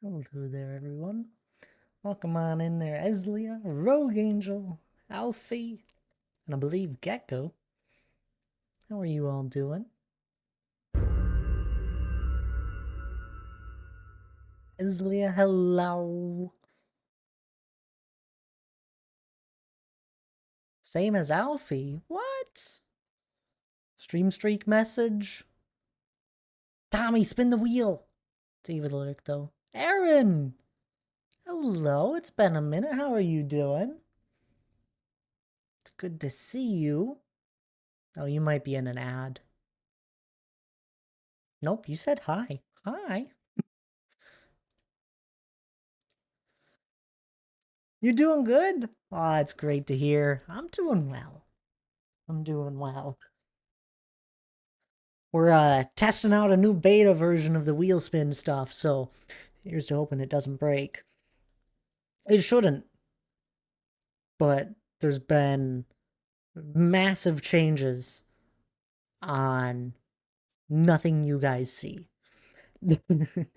Hello there, everyone. Welcome on in there, Eslia, Rogue Angel, Alfie, and I believe Gecko. How are you all doing? Eslia, hello. Same as Alfie. What? Stream streak message? Tommy, spin the wheel. David alert though. Aaron! Hello, it's been a minute. How are you doing? It's good to see you. Oh, you might be in an ad. Nope, you said hi. Hi. You're doing good? Oh, it's great to hear. I'm doing well. I'm doing well. We're testing out a new beta version of the wheel spin stuff, so here's to hoping it doesn't break. It shouldn't, but there's been massive changes on nothing you guys see. The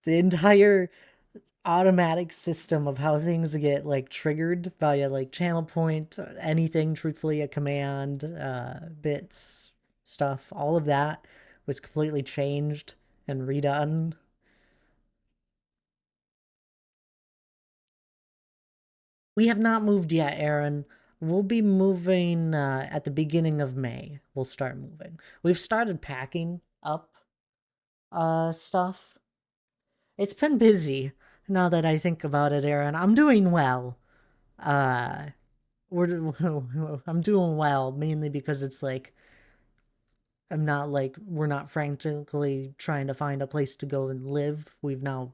entire automatic system of how things get like triggered via like channel point, anything, truthfully, a command, bits, stuff, all of that was completely changed and redone. We have not moved yet, Aaron. We'll be moving at the beginning of May. We'll start moving. We've started packing up stuff. It's been busy now that I think about it, Aaron. I'm doing well. Uh we're I'm doing well mainly because it's like I'm not like we're not frantically trying to find a place to go and live. We've now,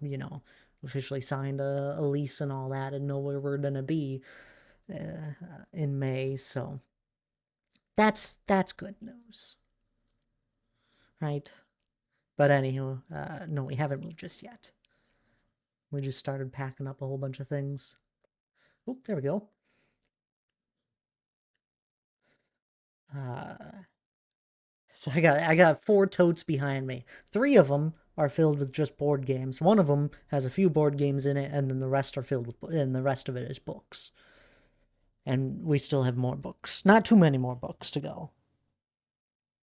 officially signed a lease and all that and know where we're gonna be in May. So that's good news, right? But anywho, no, we haven't moved just yet. We just started packing up a whole bunch of things. Oh, there we go. Uh, So I got 4 totes behind me. 3 of them are filled with just board games. One of them has a few board games in it, and then the rest are filled with, and the rest of it is books. And we still have more books. Not too many more books to go.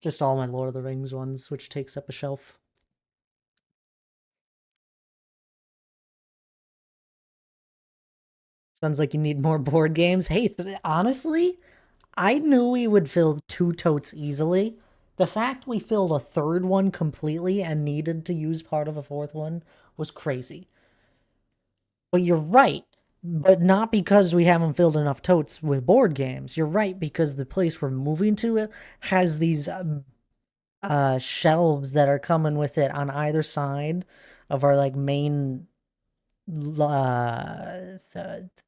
Just all my Lord of the Rings ones, which takes up a shelf. Sounds like you need more board games. Hey, honestly, I knew we would fill 2 totes easily. The fact we filled a third one completely and needed to use part of a fourth one was crazy. But you're right. But not because we haven't filled enough totes with board games. You're right because the place we're moving to it has these shelves that are coming with it on either side of our like main uh,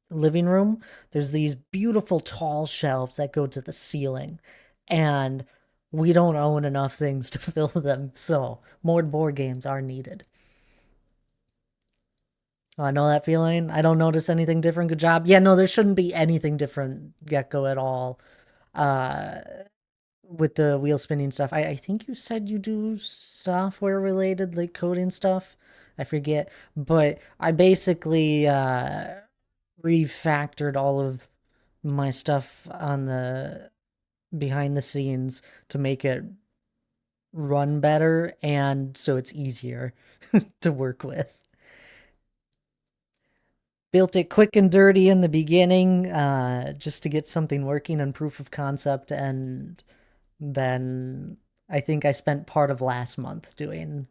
living room. There's these beautiful tall shelves that go to the ceiling, and we don't own enough things to fill them. So more board games are needed. Oh, I know that feeling. I don't notice anything different. Good job. Yeah, no, there shouldn't be anything different, Gecko, at all. Uh, with the wheel spinning stuff. I think you said you do software related, like coding stuff. I forget. But I basically refactored all of my stuff on the behind the scenes to make it run better and so it's easier to work with. Built it quick and dirty in the beginning, just to get something working on proof of concept, and then I think I spent part of last month doing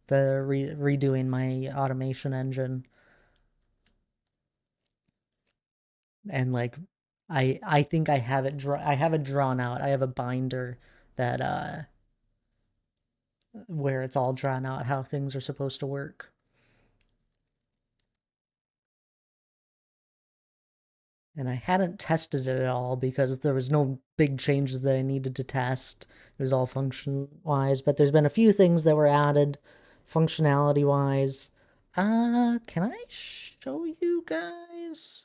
the redoing my automation engine, and like I think I have it drawn out. I have a binder that where it's all drawn out how things are supposed to work. And I hadn't tested it at all because there was no big changes that I needed to test. It was all function wise, but there's been a few things that were added functionality wise. Can I show you guys?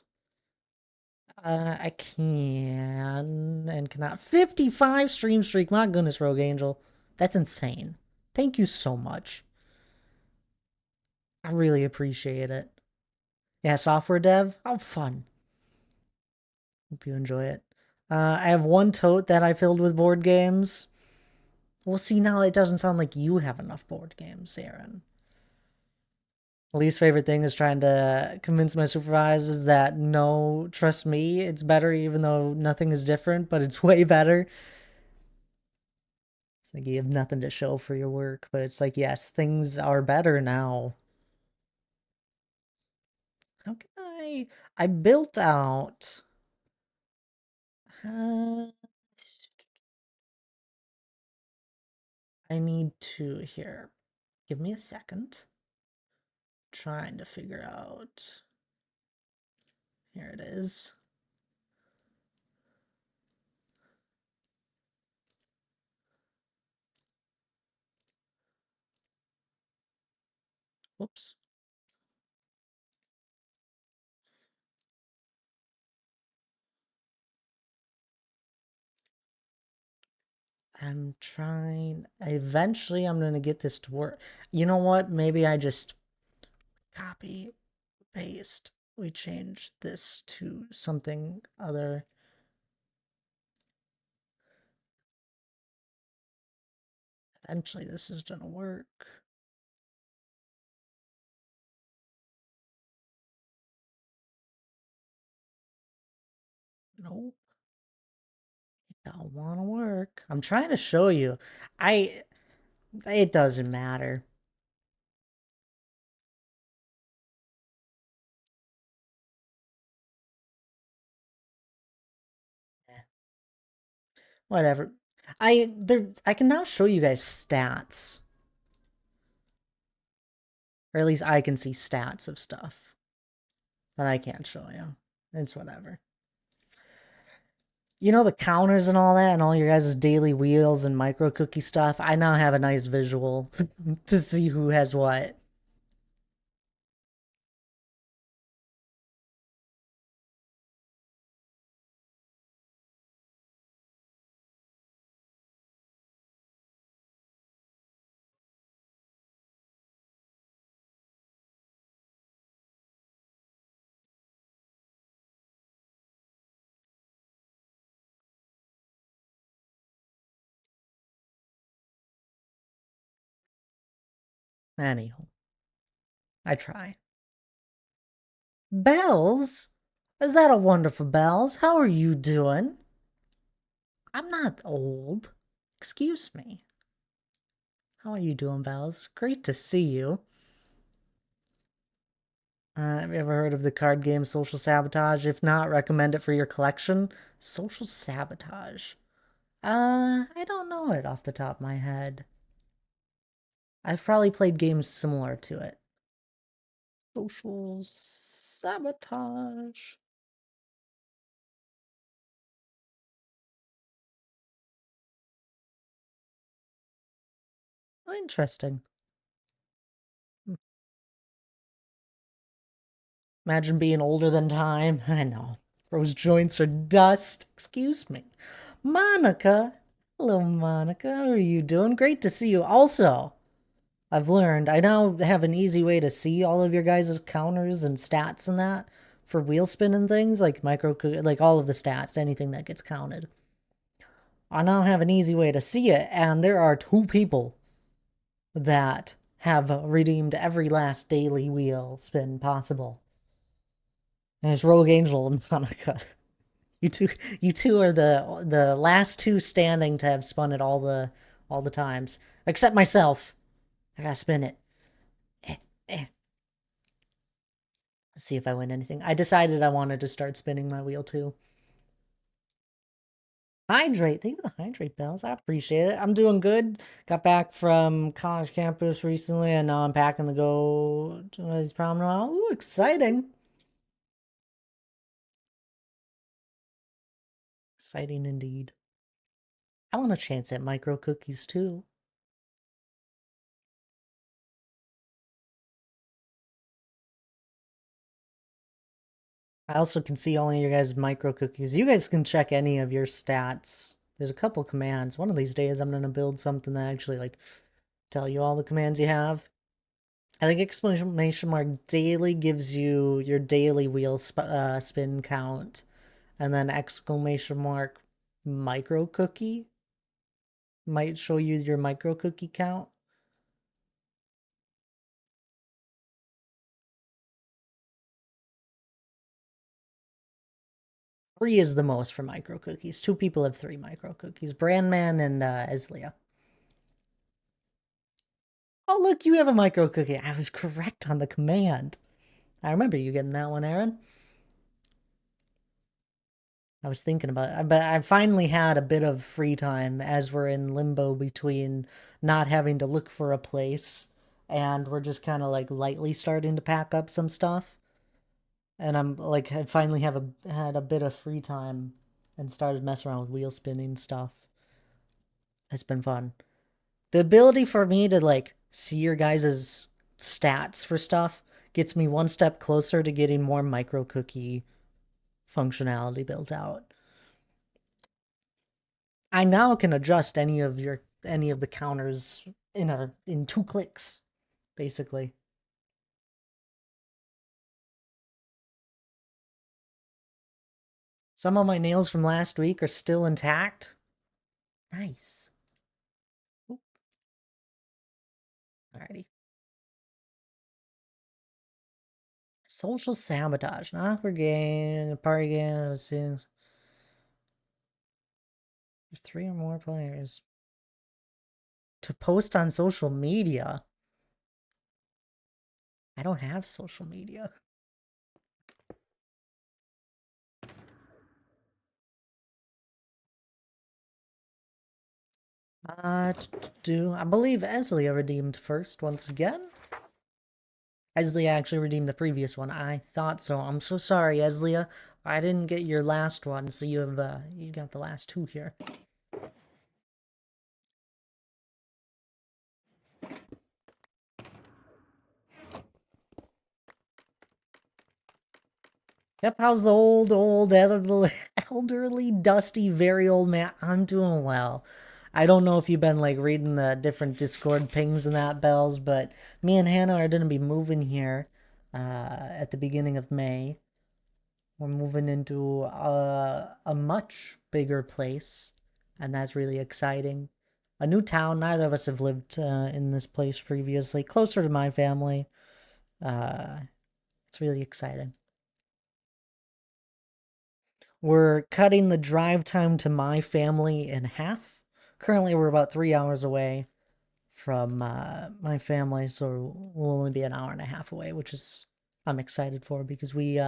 I can and cannot. 55 stream streak. My goodness, Rogue Angel. That's insane. Thank you so much. I really appreciate it. Yeah, software dev, how fun. Hope you enjoy it. I have one tote that I filled with board games. Well, see, now it doesn't sound like you have enough board games, Aaron. Least favorite thing is trying to convince my supervisors that no, trust me, it's better even though nothing is different, but it's way better. It's like you have nothing to show for your work, but it's like, yes, things are better now. How can I built out. Uh, I need to here. Give me a second. Trying to figure out. Here it is. Whoops. I'm trying. Eventually, I'm going to get this to work. You know what? Maybe I just copy, paste. We change this to something other. Eventually, this is going to work. Nope. It don't want to work. I'm trying to show you. It doesn't matter. Whatever. I can now show you guys stats. Or at least I can see stats of stuff that I can't show you. It's whatever. You know the counters and all that and all your guys' daily wheels and micro cookie stuff? I now have a nice visual to see who has what. Anyhow, I try. Bells? Is that a wonderful Bells? How are you doing? I'm not old. Excuse me. How are you doing, Bells? Great to see you. Have you ever heard of the card game Social Sabotage? If not, recommend it for your collection. Social Sabotage. I don't know it off the top of my head. I've probably played games similar to it. Social Sabotage. Oh, interesting. Imagine being older than time. I know. Rose joints are dust. Excuse me. Monica. Hello, Monica. How are you doing? Great to see you. Also, I've learned I now have an easy way to see all of your guys' counters and stats and that for wheel spin and things like like all of the stats, anything that gets counted. I now have an easy way to see it, and there are two people that have redeemed every last daily wheel spin possible. And it's Rogue Angel and Monica. You two, you two are the last two standing to have spun it all the times, except myself. I gotta spin it. Eh, eh. Let's see if I win anything. I decided I wanted to start spinning my wheel too. Hydrate. Thank you for the hydrate bells. I appreciate it. I'm doing good. Got back from college campus recently, and now I'm packing to go to his prom now. Ooh, exciting. Exciting indeed. I want a chance at micro cookies too. I also can see all of your guys' micro cookies. You guys can check any of your stats. There's a couple commands. One of these days I'm gonna build something that actually like tell you all the commands you have. I think exclamation mark daily gives you your daily wheel spin count, and then exclamation mark micro cookie might show you your micro cookie count. Three is the most for micro cookies. Two people have three micro cookies. Brandman and Eslia. Oh, look, you have a micro cookie. I was correct on the command. I remember you getting that one, Aaron. I was thinking about it, but I finally had a bit of free time as we're in limbo between not having to look for a place and we're just kind of like lightly starting to pack up some stuff. And I'm like, I finally had a bit of free time and started messing around with wheel spinning stuff. It's been fun. The ability for me to like see your guys' stats for stuff gets me one step closer to getting more micro cookie functionality built out. I now can adjust any of the counters in 2 clicks, basically. Some of my nails from last week are still intact. Nice. Oop. Alrighty. Social sabotage, an awkward game, a party game. There's 3 or more players. To post on social media. I don't have social media. I believe Eslia redeemed first once again. Eslia actually redeemed the previous one. I thought so. I'm so sorry, Eslia. I didn't get your last one, so you got the last two here. Yep, how's the old elderly, dusty, very old man? I'm doing well. I don't know if you've been like reading the different Discord pings and that, Bells, but me and Hannah are gonna be moving here at the beginning of May. We're moving into a much bigger place, and that's really exciting. A new town. Neither of us have lived in this place previously. Closer to my family. Uh, it's really exciting. We're cutting the drive time to my family in half. Currently, we're about 3 hours away from my family, so we'll only be an hour and a half away, which is I'm excited for because we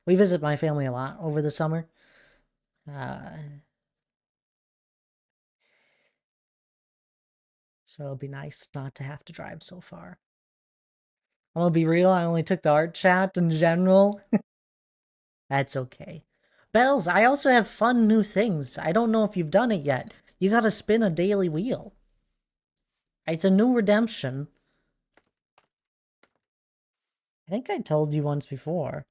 visit my family a lot over the summer. Uh, so it'll be nice not to have to drive so far. I'm gonna be real, I only took the art chat in general. That's okay. Bells, I also have fun new things. I don't know if you've done it yet. You gotta spin a daily wheel. It's a new redemption. I think I told you once before.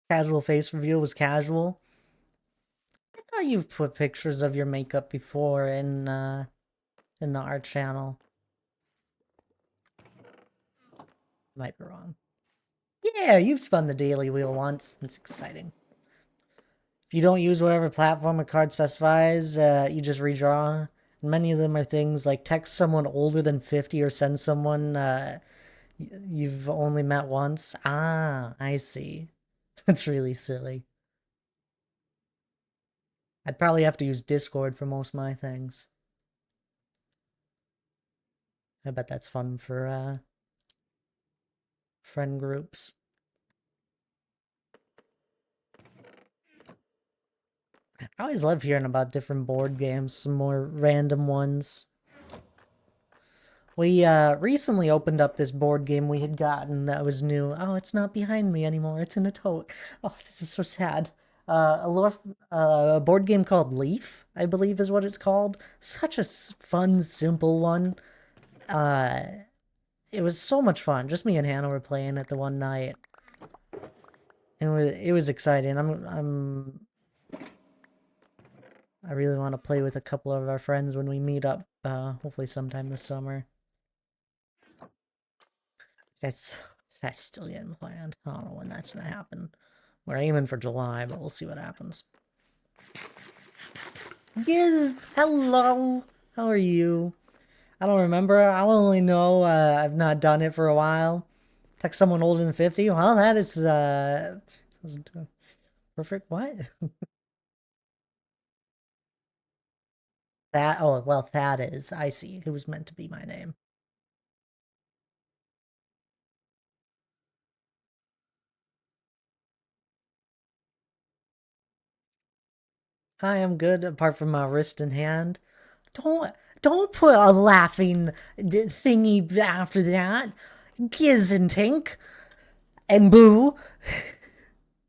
Casual face reveal was casual. I thought you've put pictures of your makeup before in the art channel. Might be wrong. Yeah, you've spun the daily wheel once. That's exciting. If you don't use whatever platform a card specifies, you just redraw. Many of them are things like text someone older than 50 or send someone you've only met once. Ah, I see. That's really silly. I'd probably have to use Discord for most of my things. I bet that's fun for friend groups. I always love hearing about different board games, some more random ones. We recently opened up this board game we had gotten that was new. Oh, it's not behind me anymore. It's in a tote. Oh, this is so sad. A board game called Leaf, I believe is what it's called. Such a fun, simple one. Uh, it was so much fun. Just me and Hannah were playing it the one night. It was exciting. I really want to play with a couple of our friends when we meet up, hopefully sometime this summer. That's that's still getting planned. I don't know when that's gonna happen. We're aiming for July, but we'll see what happens. Yes, hello. How are you? I don't remember. I'll only know I've not done it for a while. Text someone older than 50. Well, that is perfect. What? That oh well, that is. I see. It was meant to be my name. Hi, I'm good. Apart from my wrist and hand. Don't don't put a laughing thingy after that. Giz and Tink and Boo.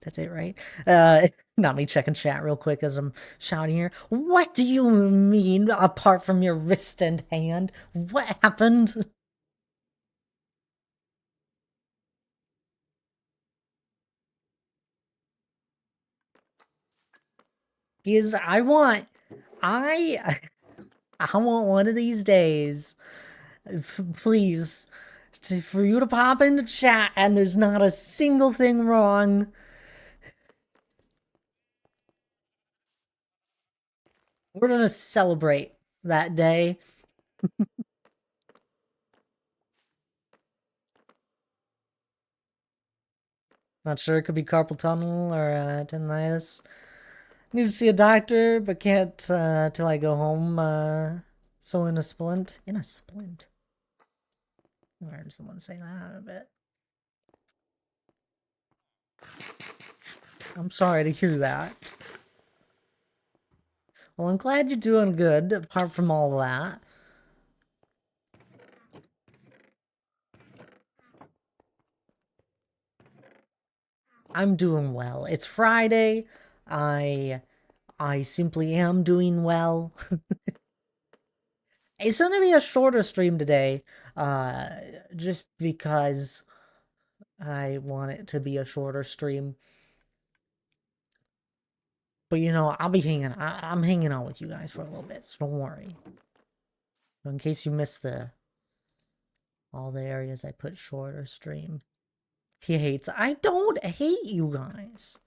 That's it, right? Not me checking chat real quick as I'm shouting here. What do you mean, apart from your wrist and hand? What happened? Is I I want one of these days, please, for you to pop into chat and there's not a single thing wrong. We're gonna celebrate that day. Not sure, it could be carpal tunnel or tendonitis. Need to see a doctor, but can't till I go home. So in a splint. In a splint. I heard someone say that a bit. I'm sorry to hear that. Well, I'm glad you're doing good, apart from all that. I'm doing well. It's Friday. I I simply am doing well. It's gonna be a shorter stream today, uh, just because I want it to be a shorter stream. But you know, I'll be hanging. I'm hanging out with you guys for a little bit, so don't worry. In case you missed the all the areas I put shorter stream. He hates. I don't hate you guys.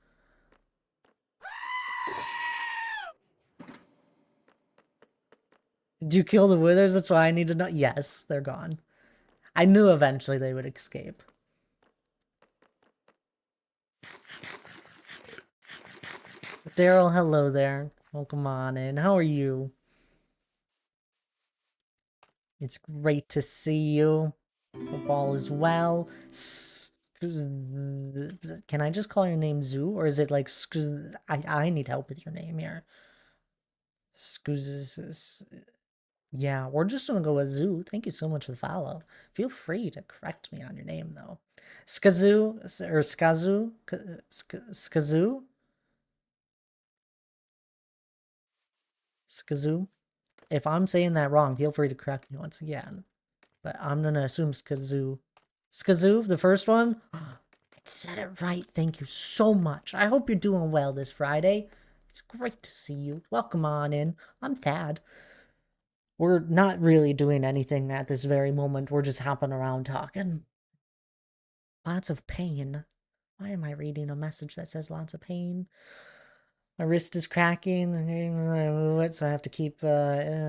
Did you kill the withers? That's why I need to know. Yes, they're gone. I knew eventually they would escape. Daryl, hello there. Welcome on in. How are you? It's great to see you. Hope all is well. Can I just call your name Zoo, or is it like I need help with your name here. Yeah, we're just gonna go with Zoo. Thank you so much for the follow. Feel free to correct me on your name though. Skazoo or Skazoo? Skazoo? Skazoo? If I'm saying that wrong, feel free to correct me once again. But I'm gonna assume Skazoo. Skazoo, the first one? I said it right. Thank you so much. I hope you're doing well this Friday. It's great to see you. Welcome on in. I'm Thad. We're not really doing anything at this very moment. We're just hopping around talking. Lots of pain. Why am I reading a message that says lots of pain? My wrist is cracking. I move it, so I have to keep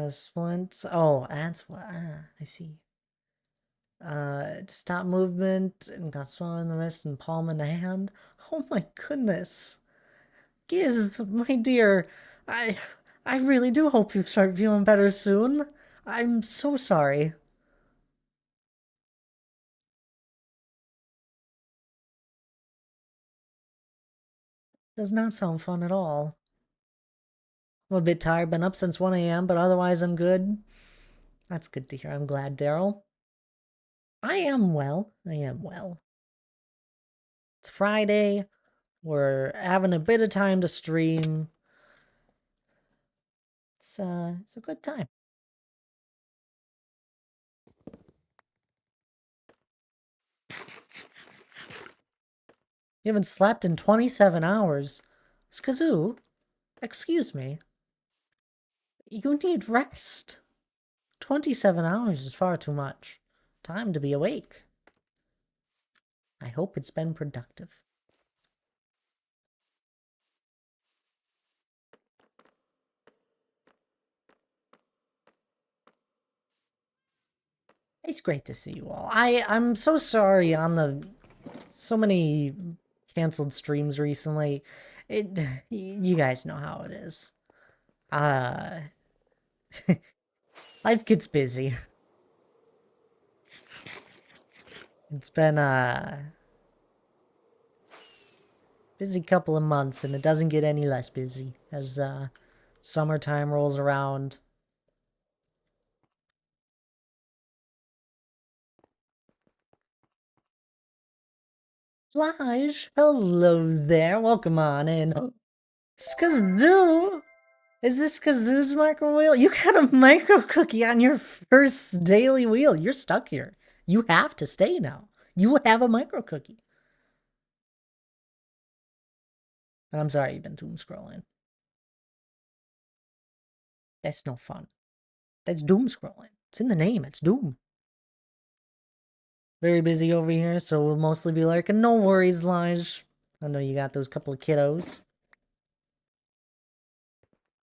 splints. Oh, that's what. I see. To stop movement and got swelling in the wrist and palm in the hand. Oh my goodness. Giz, my dear, I I really do hope you start feeling better soon. I'm so sorry. Does not sound fun at all. I'm a bit tired, been up since 1 a.m., but otherwise I'm good. That's good to hear. I'm glad, Daryl. I am well. I am well. It's Friday. We're having a bit of time to stream. It's a good time. You haven't slept in 27 hours. Skazoo, excuse me. You need rest. 27 hours is far too much. Time to be awake. I hope it's been productive. It's great to see you all. I'm so sorry on the so many canceled streams recently. It you guys know how it is. Uh life gets busy. It's been a busy couple of months and it doesn't get any less busy as summertime rolls around. Lige, hello there. Welcome on in. Skazoo! Is this Kazoo's micro wheel? You got a micro cookie on your first daily wheel. You're stuck here. You have to stay now. You have a micro cookie. And I'm sorry you've been doom scrolling. That's no fun. That's doom scrolling. It's in the name. It's doom. Very busy over here, so we'll mostly be like, no worries, Lige. I know you got those couple of kiddos.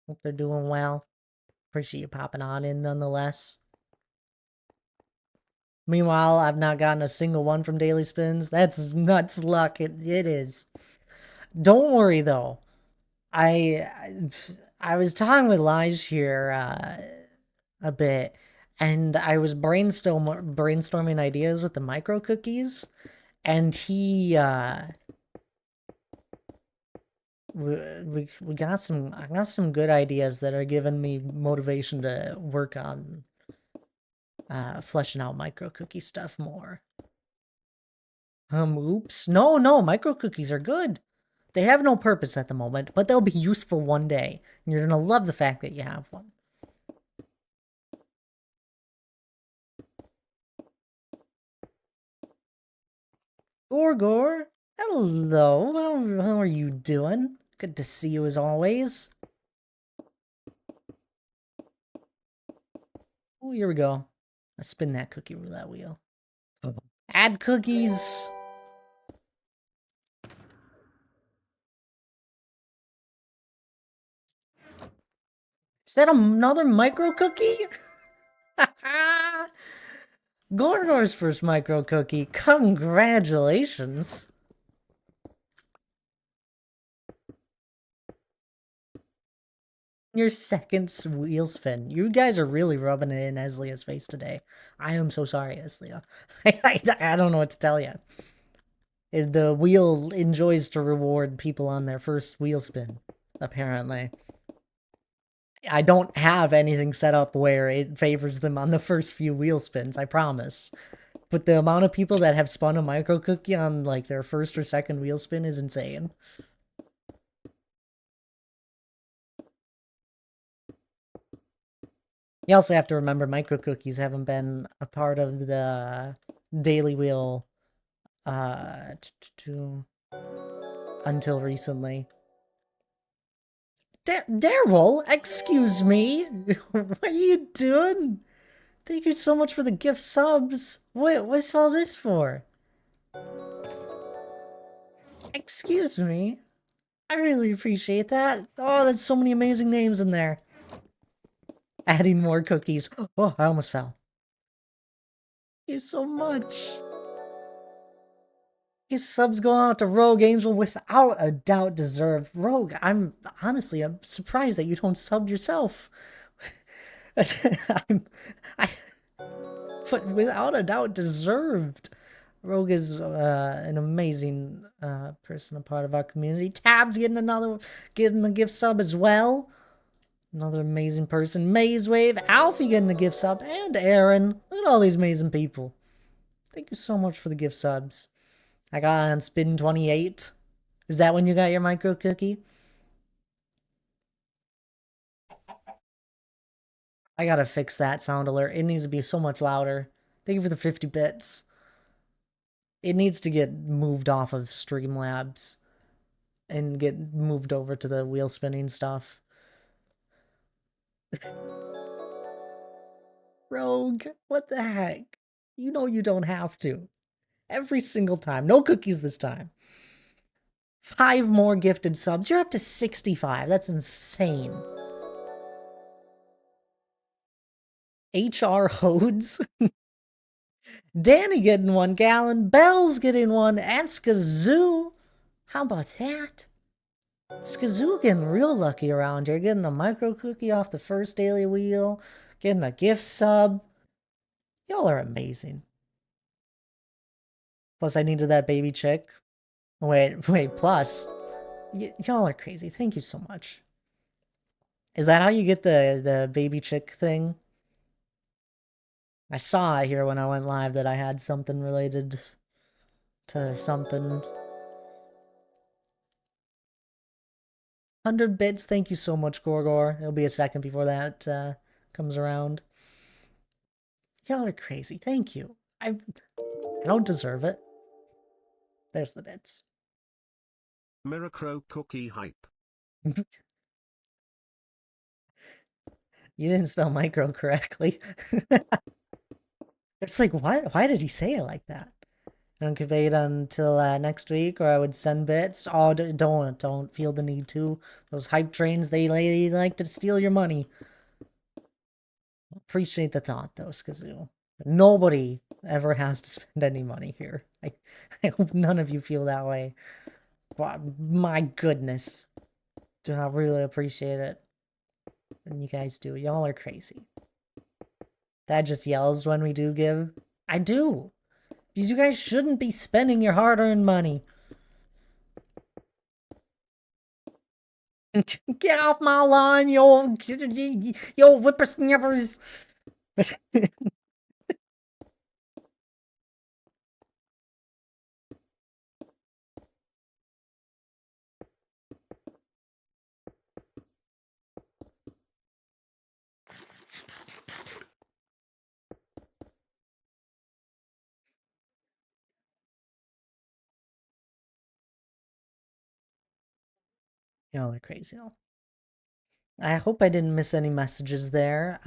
Hope they're doing well. Appreciate you popping on in nonetheless. Meanwhile, I've not gotten a single one from Daily Spins. That's nuts luck. It is. Don't worry though. I I was talking with Lige here a bit, and I was brainstorming ideas with the micro cookies, and he we got some I got some good ideas that are giving me motivation to work on fleshing out micro cookie stuff more. Oops. No, micro cookies are good. They have no purpose at the moment, but they'll be useful one day. And you're gonna love the fact that you have one. Gorgor, hello. How are you doing? Good to see you as always. Oh, here we go. Let's spin that cookie roulette wheel. Add cookies. Is that another micro cookie? Gorgor's first micro cookie. Congratulations. Your second wheel spin. You guys are really rubbing it in Eslia's face today. I am so sorry, Eslia. I don't know what to tell you. The wheel enjoys to reward people on their first wheel spin, apparently. I don't have anything set up where it favors them on the first few wheel spins, I promise. But the amount of people that have spun a micro cookie on like their first or second wheel spin is insane. You also have to remember micro cookies haven't been a part of the daily wheel until recently. Daryl, excuse me. What are you doing? Thank you so much for the gift subs. What's all this for? Excuse me. I really appreciate that. Oh, there's so many amazing names in there. Adding more cookies. Oh, I almost fell. Thank you so much. Gift subs go out to Rogue Angel without a doubt deserved. Rogue, I'm surprised that you don't sub yourself. But without a doubt deserved. Rogue is an amazing person, a part of our community. Tabs getting a gift sub as well. Another amazing person. Mazewave, Alfie getting a gift sub, and Aaron. Look at all these amazing people. Thank you so much for the gift subs. I got on Spin 28. Is that when you got your micro cookie? I gotta fix that sound alert. It needs to be so much louder. Thank you for the 50 bits. It needs to get moved off of Streamlabs and get moved over to the wheel spinning stuff. Rogue, what the heck? You know you don't have to. Every single time. No cookies this time. 5 more gifted subs. You're up to 65. That's insane. HR Hodes. Danny getting 1 gallon. Bell's getting 1. And Skazoo. How about that? Skazoo getting real lucky around here. Getting the micro cookie off the first daily wheel. Getting a gift sub. Y'all are amazing. Plus, I needed that baby chick. Wait, plus. Y'all are crazy. Thank you so much. Is that how you get the baby chick thing? I saw it here when I went live that I had something related to something. 100 bits, thank you so much, Gorgor. It'll be a second before that comes around. Y'all are crazy, thank you. I don't deserve it. There's the bits. Miracro cookie hype. You didn't spell micro correctly. It's like, why did he say it like that? I don't convey it until next week, or I would send bits. Oh, don't feel the need to. Those hype trains, they like to steal your money. Appreciate the thought, though, Skazoo. Nobody ever has to spend any money here. I hope none of you feel that way. But my goodness. Do I really appreciate it. And you guys do. Y'all are crazy. Dad just yells when we do give. I do. Because you guys shouldn't be spending your hard-earned money. Get off my lawn, yo whippersnappers. Y'all are crazy. I hope I didn't miss any messages there.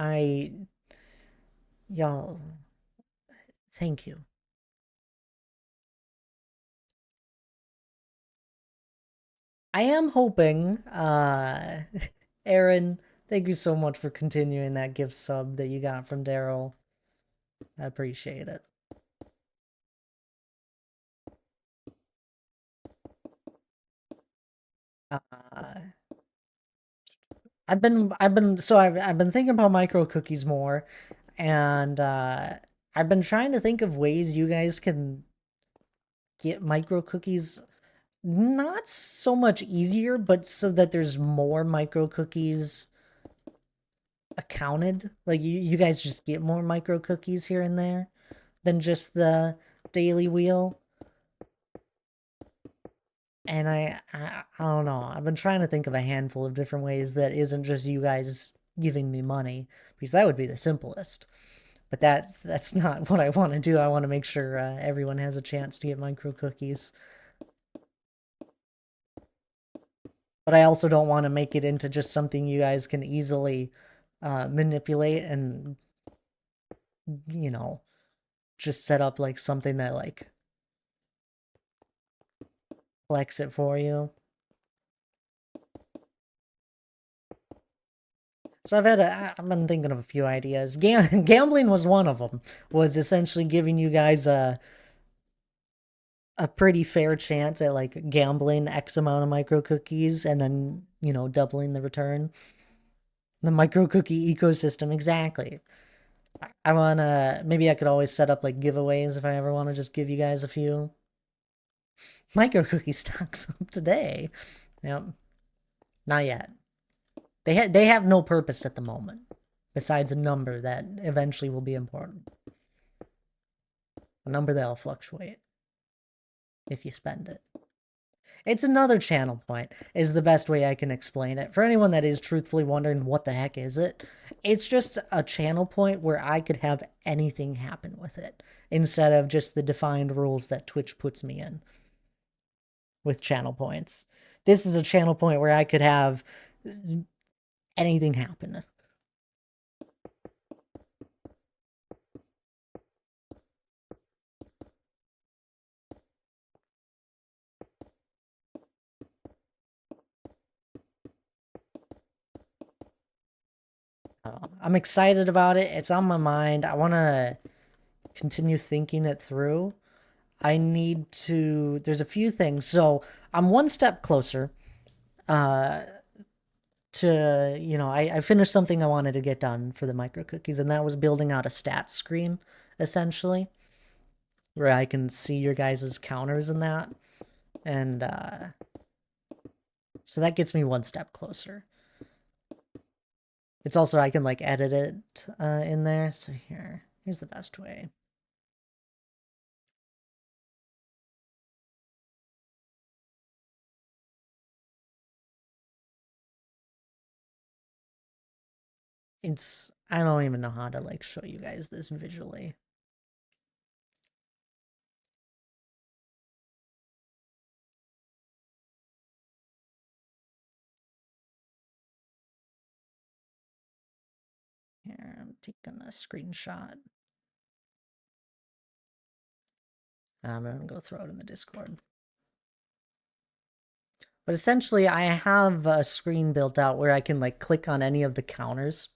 Y'all, thank you. I am hoping, Aaron, thank you so much for continuing that gift sub that you got from Daryl. I appreciate it. I've been thinking about micro cookies more, and I've been trying to think of ways you guys can get micro cookies not so much easier, but so that there's more micro cookies accounted. Like you guys just get more micro cookies here and there than just the daily wheel. And I don't know. I've been trying to think of a handful of different ways that isn't just you guys giving me money, because that would be the simplest. But that's not what I want to do. I want to make sure everyone has a chance to get micro cookies. But I also don't want to make it into just something you guys can easily manipulate and, you know, just set up like something that like flex it for you. So I've been thinking of a few ideas. Gambling was one of them. Was essentially giving you guys a pretty fair chance at like gambling X amount of micro cookies and then, you know, doubling the return. The micro cookie ecosystem, exactly. I wanna, maybe I could always set up like giveaways if I ever want to just give you guys a few. Micro cookie stocks up today. Yep. Not yet. They have no purpose at the moment, besides a number that eventually will be important. A number that'll fluctuate if you spend it. It's another channel point, is the best way I can explain it. For anyone that is truthfully wondering what the heck is it, it's just a channel point where I could have anything happen with it, instead of just the defined rules that Twitch puts me in with channel points. This is a channel point where I could have anything happen. I'm excited about it. It's on my mind. I want to continue thinking it through. I need to. There's a few things. So I'm one step closer to, I finished something I wanted to get done for the micro cookies, and that was building out a stats screen, essentially, where I can see your guys' counters and that. And so that gets me one step closer. It's also, I can like edit it in there. So here's the best way. I don't even know how to like show you guys this visually. Here, I'm taking a screenshot. I'm gonna go throw it in the Discord. But essentially, I have a screen built out where I can like click on any of the counters,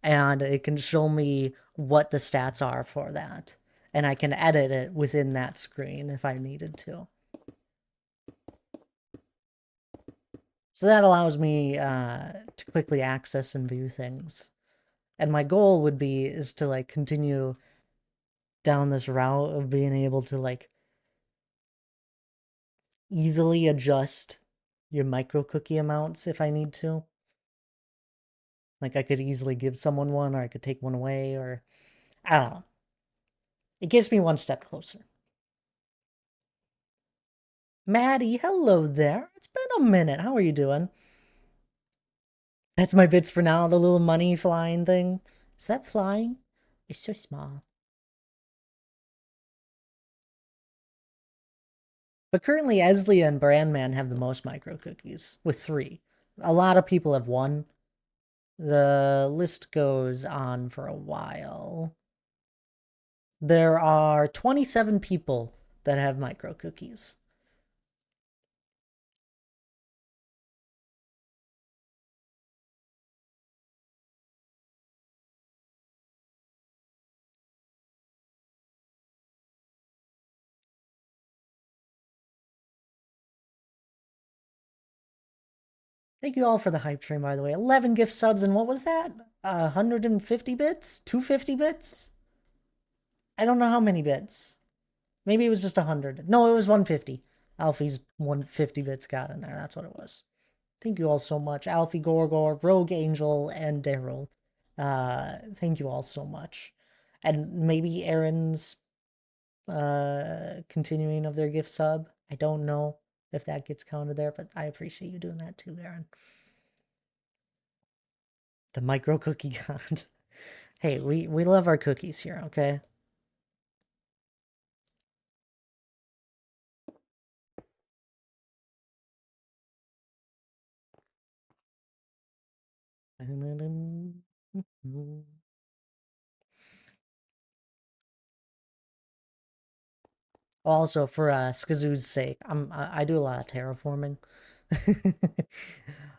and it can show me what the stats are for that. And I can edit it within that screen if I needed to. So that allows me to quickly access and view things. And my goal would be is to like continue down this route of being able to like easily adjust your micro cookie amounts if I need to. Like I could easily give someone one, or I could take one away, or I don't know. It gets me one step closer. Maddie, hello there. It's been a minute. How are you doing? That's my bits for now, the little money flying thing. Is that flying? It's so small. But currently, Eslia and Brandman have the most micro cookies, with 3. A lot of people have 1. The list goes on for a while. There are 27 people that have micro cookies. Thank you all for the hype train, by the way. 11 gift subs, and what was that? 150 bits? 250 bits? I don't know how many bits. Maybe it was just 100. No, it was 150. Alfie's 150 bits got in there. That's what it was. Thank you all so much. Alfie, Gorgor, Rogue Angel, and Daryl. Thank you all so much. And maybe Aaron's continuing of their gift sub. I don't know if that gets counted there, but I appreciate you doing that too, Aaron. The micro cookie god. Hey, we love our cookies here, okay? Also, for Skazoo's sake, I do a lot of terraforming.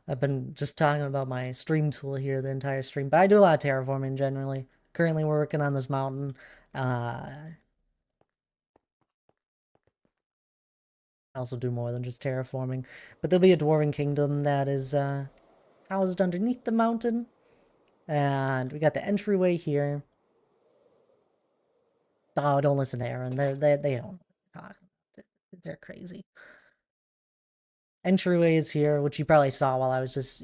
I've been just talking about my stream tool here the entire stream, but I do a lot of terraforming generally. Currently, we're working on this mountain. I also do more than just terraforming, but there'll be a dwarven kingdom that is housed underneath the mountain, and we got the entryway here. Oh, don't listen to Aaron. They don't talk. They're crazy. Entryway is here, which you probably saw while I was just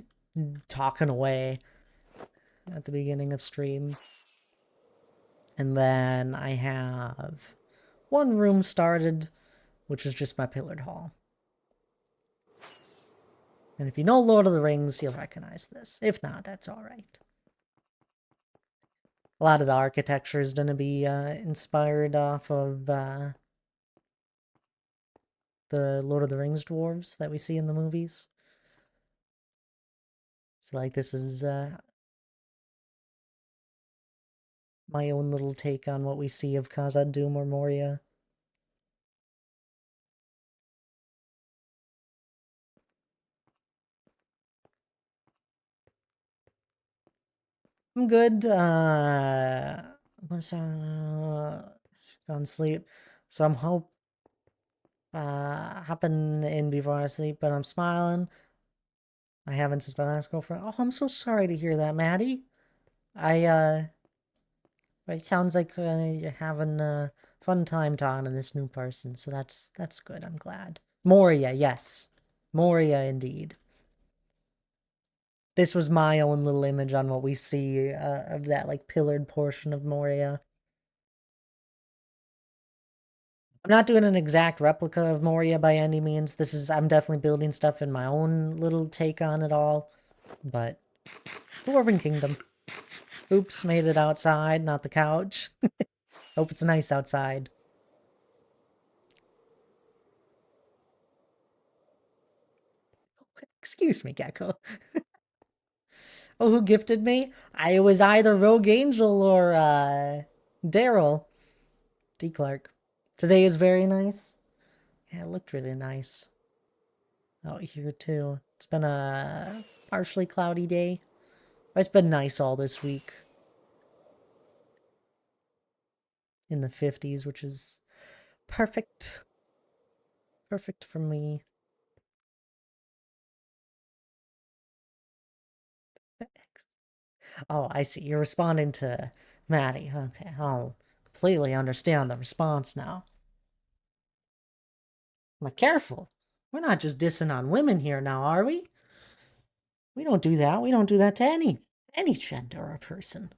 talking away at the beginning of stream. And then I have one room started, which is just my pillared hall. And if you know Lord of the Rings, you'll recognize this. If not, that's alright. A lot of the architecture is going to be inspired off of the Lord of the Rings dwarves that we see in the movies. So, like, this is my own little take on what we see of Khazad Dûm or Moria. I'm good. Was gone sleep. So I'm hopping in before I sleep, but I'm smiling. I haven't since my last girlfriend. Oh, I'm so sorry to hear that, Maddie. I it sounds like you're having a fun time talking to this new person, so that's good. I'm glad. Moria, yes. Moria indeed. This was my own little image on what we see of that like pillared portion of Moria. I'm not doing an exact replica of Moria by any means. I'm definitely building stuff in my own little take on it all. But Dwarven Kingdom. Oops, made it outside, not the couch. Hope it's nice outside. Excuse me, Gecko. Oh, who gifted me? I was either Rogue Angel or Daryl. D. Clark. Today is very nice. Yeah, it looked really nice out here too. It's been a partially cloudy day. It's been nice all this week. In the 50s, which is perfect. Perfect for me. Oh, I see. You're responding to Maddie. Okay, I'll completely understand the response now. But careful. We're not just dissing on women here now, are we? We don't do that. We don't do that to any gender or person.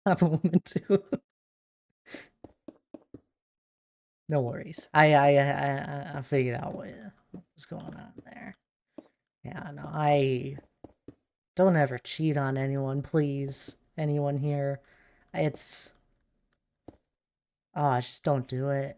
I'm a woman too. No worries. I figured out what was going on there. Yeah, no, I don't ever cheat on anyone, please. Anyone here. It's oh, just don't do it.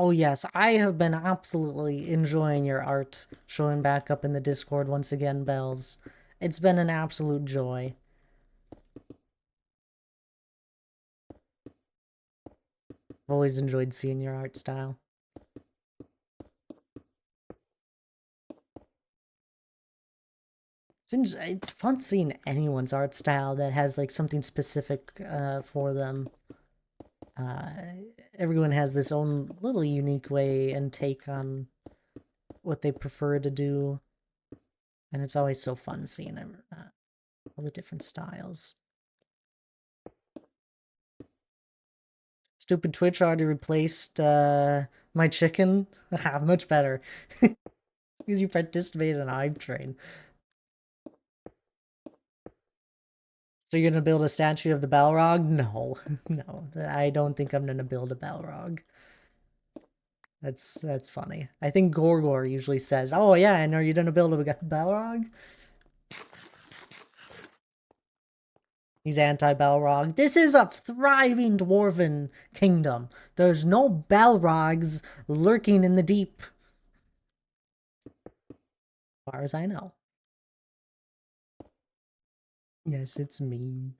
Oh yes, I have been absolutely enjoying your art showing back up in the Discord once again, Bells. It's been an absolute joy. I've always enjoyed seeing your art style. It's fun seeing anyone's art style that has like something specific for them. Uh, Everyone has this own little unique way and take on what they prefer to do, and it's always so fun seeing all the different styles. Stupid Twitch already replaced my chicken. Much better. Because you participated in Hype Train. So you're gonna build a statue of the Balrog? No. No. I don't think I'm gonna build a Balrog. That's funny. I think Gorgor usually says, "Oh yeah, and are you gonna build a Balrog?" He's anti-Balrog. This is a thriving dwarven kingdom. There's no Balrogs lurking in the deep. As far as I know. Yes, it's me.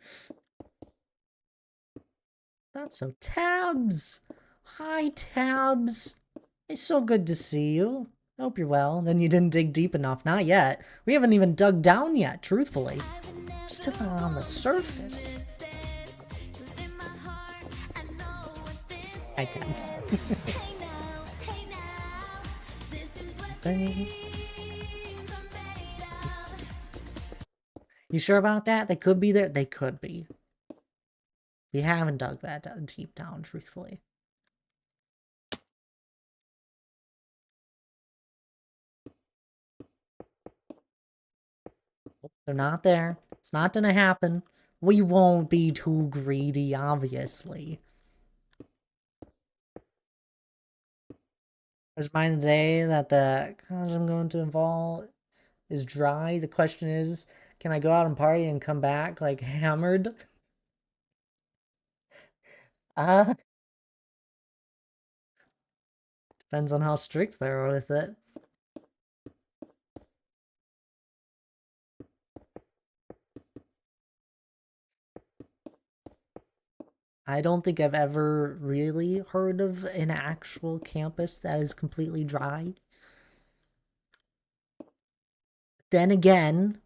That's so. Tabs! Hi, Tabs. It's so good to see you. I hope you're well. Then you didn't dig deep enough. Not yet. We haven't even dug down yet, truthfully. We're still on the surface. Hi, Tabs. You sure about that? They could be there? They could be. We haven't dug that deep down, truthfully. They're not there. It's not gonna happen. We won't be too greedy, obviously. There's mine today that the college I'm going to involve is dry. The question is, can I go out and party and come back like hammered? Uh, Depends on how strict they are with it. I don't think I've ever really heard of an actual campus that is completely dry. Then again,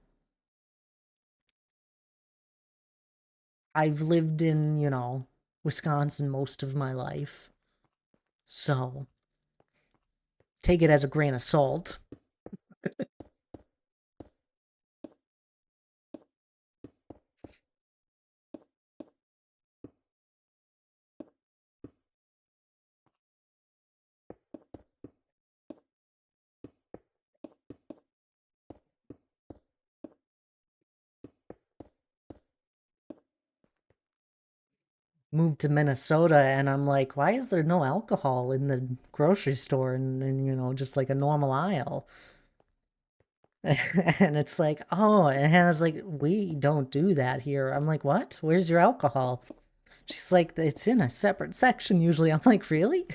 I've lived in, Wisconsin most of my life. So take it as a grain of salt. Moved to Minnesota and I'm like, why is there no alcohol in the grocery store and just like a normal aisle? And it's like, oh, and Hannah's like, we don't do that here. I'm like, what? Where's your alcohol? She's like, it's in a separate section usually. I'm like, really?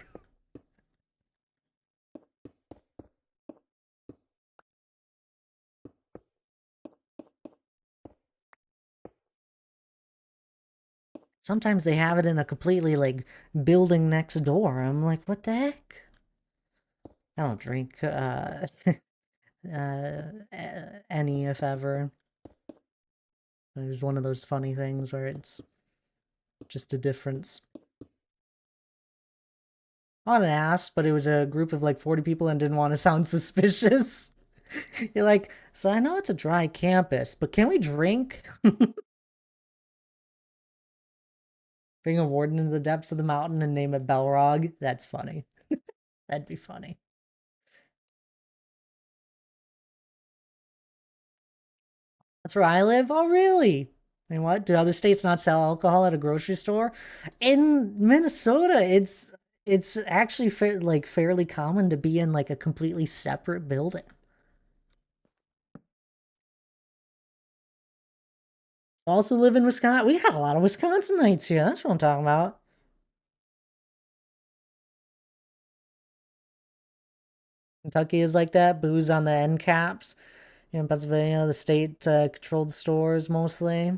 Sometimes they have it in a completely like building next door. I'm like, what the heck? I don't drink any, if ever. It was one of those funny things where it's just a difference. On an ass, but it was a group of like 40 people and didn't want to sound suspicious. You're like, so I know it's a dry campus, but can we drink? Bring a warden into the depths of the mountain and name it Belrog? That's funny. That'd be funny. That's where I live? Oh, really? And what? Do other states not sell alcohol at a grocery store? In Minnesota, it's actually fairly common to be in like a completely separate building. Also live in Wisconsin. We got a lot of Wisconsinites here. That's what I'm talking about. Kentucky is like that. Booze on the end caps. In Pennsylvania, the state controlled stores mostly.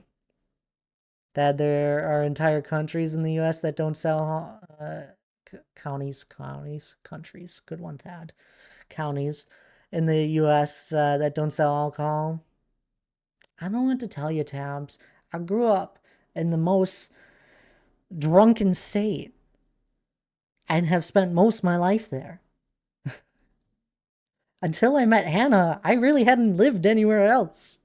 That there are entire countries in the U.S. that don't sell countries. Good one, Thad. Counties in the U.S. That don't sell alcohol. I don't know what to tell you, Tabs. I grew up in the most drunken state and have spent most of my life there. Until I met Hannah, I really hadn't lived anywhere else.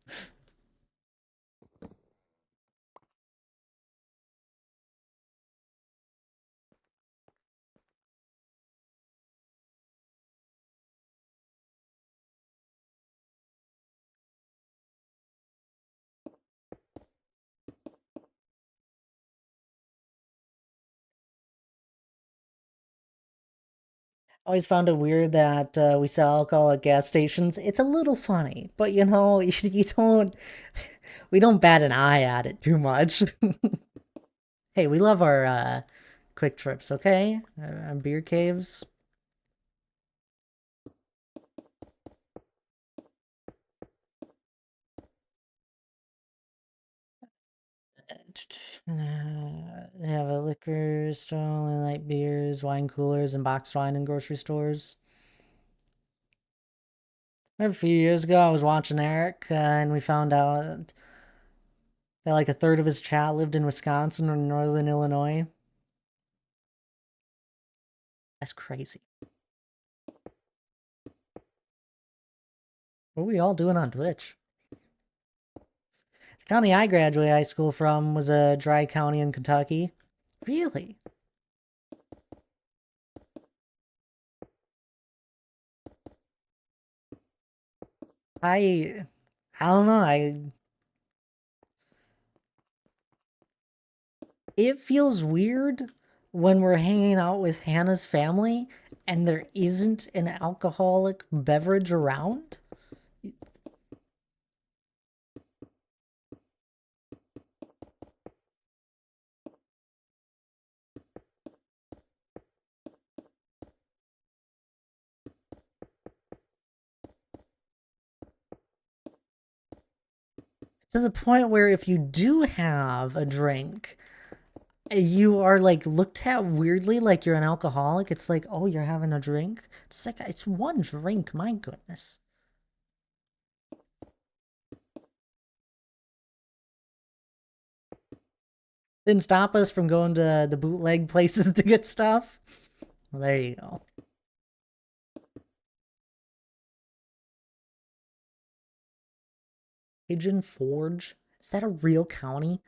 Always found it weird that we sell alcohol at gas stations. It's a little funny, but you don't, we don't bat an eye at it too much. Hey, we love our quick trips, okay? Beer caves. They have a liquor store, only light beers, wine coolers, and boxed wine in grocery stores. A few years ago, I was watching Eric, and we found out that like a third of his chat lived in Wisconsin or northern Illinois. That's crazy. What are we all doing on Twitch? The county I graduated high school from was a dry county in Kentucky. Really? I I don't know. It feels weird when we're hanging out with Hannah's family and there isn't an alcoholic beverage around. To the point where if you do have a drink, you are like looked at weirdly like you're an alcoholic. It's like, oh, you're having a drink? It's like, it's one drink, my goodness. Didn't stop us from going to the bootleg places to get stuff. Well, there you go. Pigeon Forge? Is that a real county?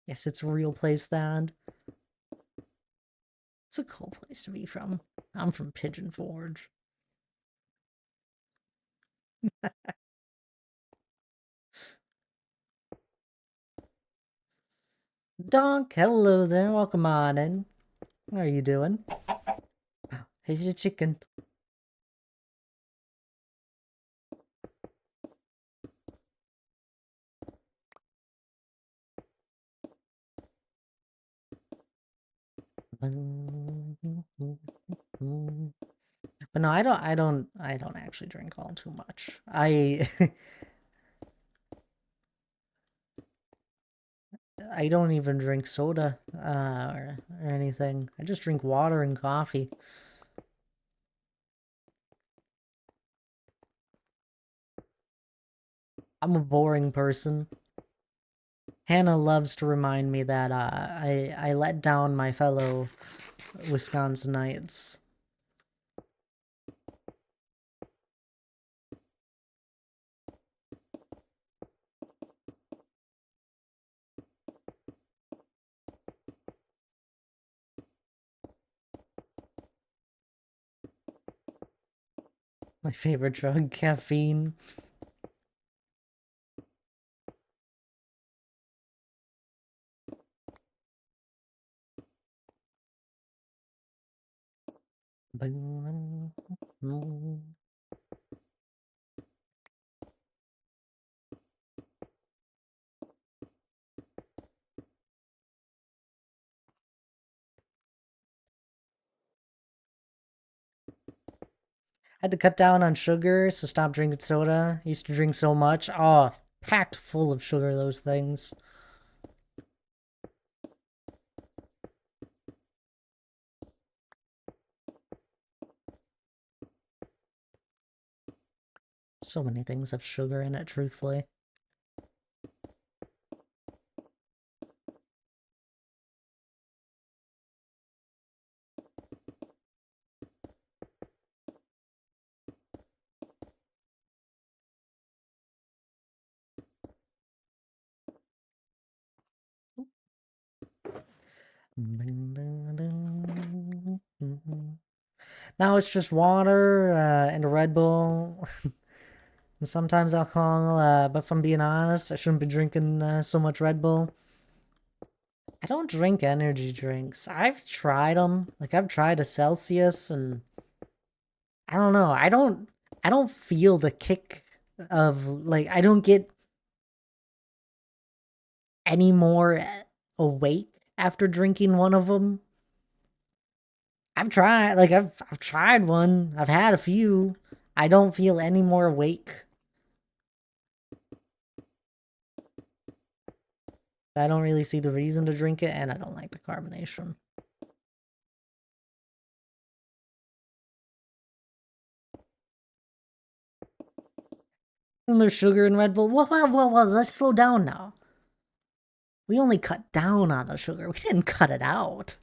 Yes, it's a real place, that. It's a cool place to be from. I'm from Pigeon Forge. Donk, hello there. Welcome on in. How are you doing? Here's your chicken. But no, I don't actually drink all too much. I don't even drink soda or anything. I just drink water and coffee. I'm a boring person. Hannah loves to remind me that I let down my fellow Wisconsinites. My favorite drug, caffeine. Had to cut down on sugar, so stop drinking soda. Used to drink so much. Oh, packed full of sugar, those things. So many things have sugar in it, truthfully. Now it's just water and a Red Bull, and sometimes alcohol. But if I'm being honest, I shouldn't be drinking so much Red Bull. I don't drink energy drinks. I've tried them. Like I've tried a Celsius, and I don't know. I don't feel the kick of like I don't get any more awake after drinking one of them. I've tried one. I've had a few. I don't feel any more awake. I don't really see the reason to drink it, and I don't like the carbonation. And there's sugar in Red Bull. Whoa, let's slow down now. We only cut down on the sugar. We didn't cut it out.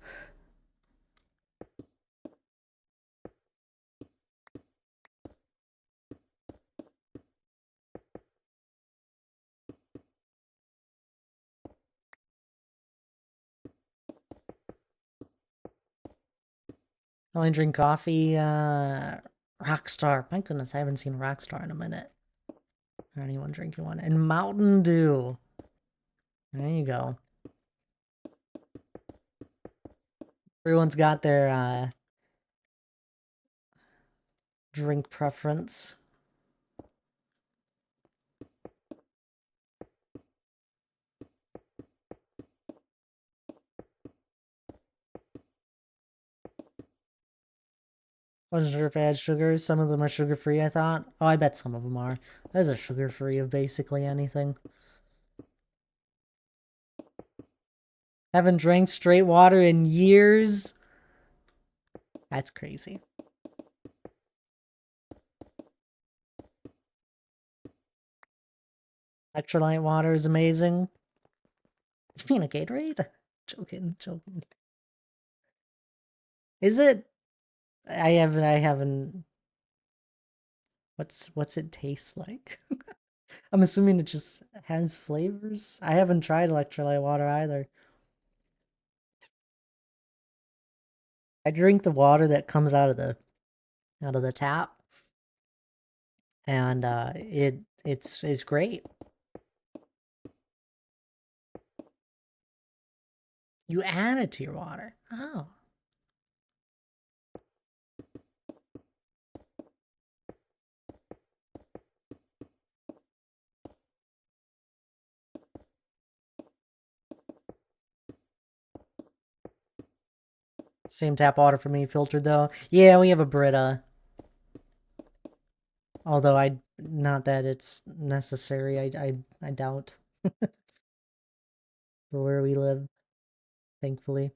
only drink coffee. Rockstar. My goodness, I haven't seen Rockstar in a minute. Or anyone drinking one. And Mountain Dew. There you go. Everyone's got their drink preference. Wasn't sure if it had sugar. Some of them are sugar free, I thought. Oh, I bet some of them are. Those are sugar free of basically anything. Haven't drank straight water in years. That's crazy. Electrolyte water is amazing. You mean a Gatorade? Joking. Is it? I haven't. What's it taste like? I'm assuming it just has flavors. I haven't tried electrolyte water either. I drink the water that comes out of the tap, and it's great. You add it to your water. Oh. Same tap water for me, filtered though. Yeah, we have a Brita. Although not that it's necessary. I doubt for where we live, thankfully.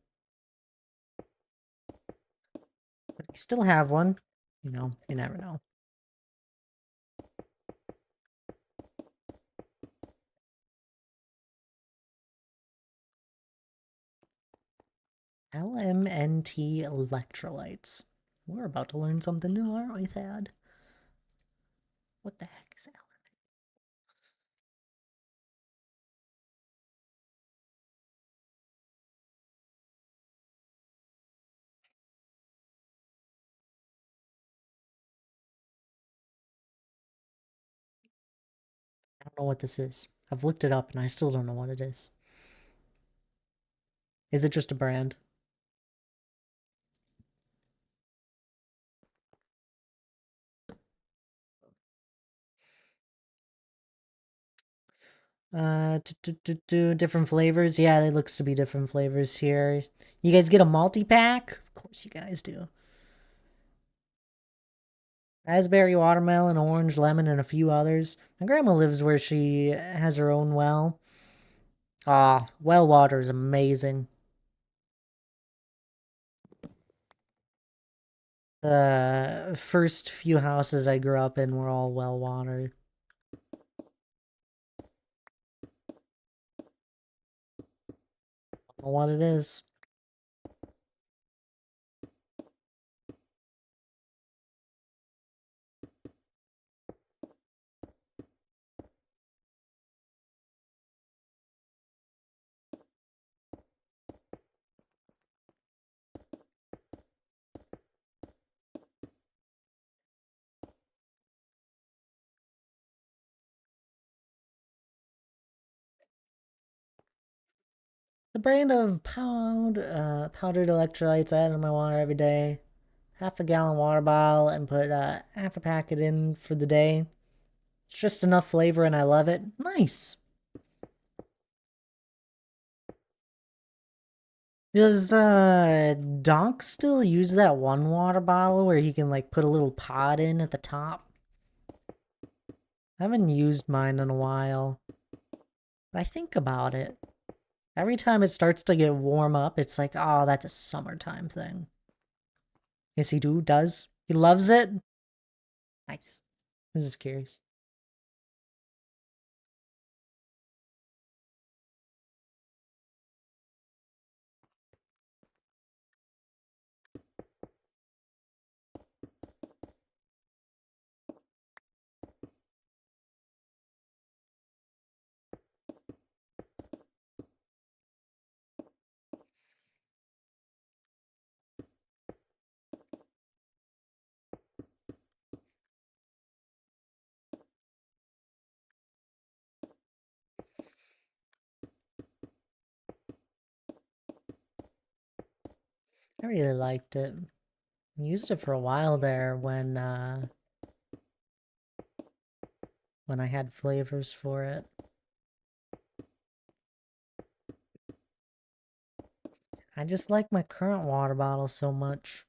But we still have one. You know, you never know. LMNT electrolytes. We're about to learn something new, aren't we, Thad? What the heck is LMNT? I don't know what this is. I've looked it up and I still don't know what it is. Is it just a brand? Different flavors. Yeah, it looks to be different flavors here. You guys get a multi-pack? Of course you guys do. Raspberry, watermelon, orange, lemon, and a few others. My grandma lives where she has her own well. Ah, well water is amazing. The first few houses I grew up in were all well watered. I don't know what it is. The brand of powdered electrolytes I add in my water every day. Half a gallon water bottle and put half a packet in for the day. It's just enough flavor and I love it. Nice. Does Donk still use that one water bottle where he can like put a little pod in at the top? I haven't used mine in a while. But I think about it. Every time it starts to get warm up, it's like, oh, that's a summertime thing. Yes, he does. He loves it. Nice. I'm just curious. I really liked it. I used it for a while there when I had flavors for it. I just like my current water bottle so much.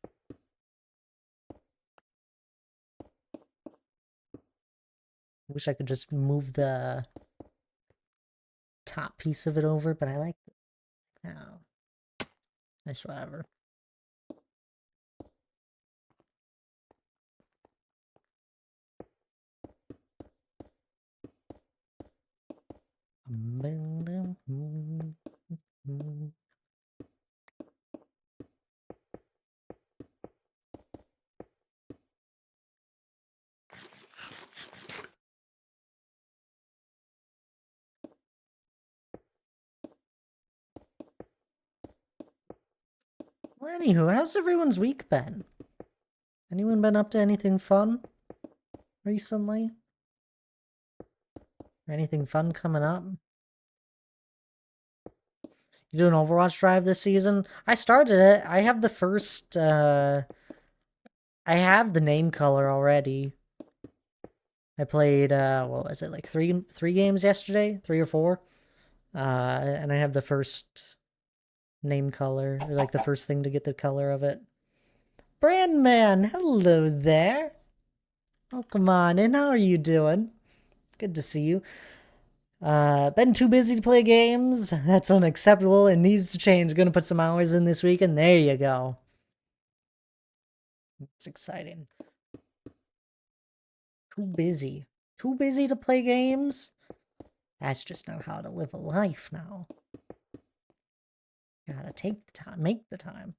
Wish I could just move the top piece of it over, but I like it now. Nice, whatever. Well, anywho, how's everyone's week been? Anyone been up to anything fun recently? Or anything fun coming up? You doing Overwatch Drive this season? I started it. I have the first, I have the name color already. I played, what was it, like three games yesterday? 3 or 4? And I have the first name color, or like the first thing to get the color of it. Brandman, hello there. Oh, come on in. How are you doing? Good to see you. Been too busy to play games. That's unacceptable. It needs to change. Gonna put some hours in this week, and there you go. It's exciting. Too busy. Too busy to play games? That's just not how to live a life now. Gotta take the time, make the time.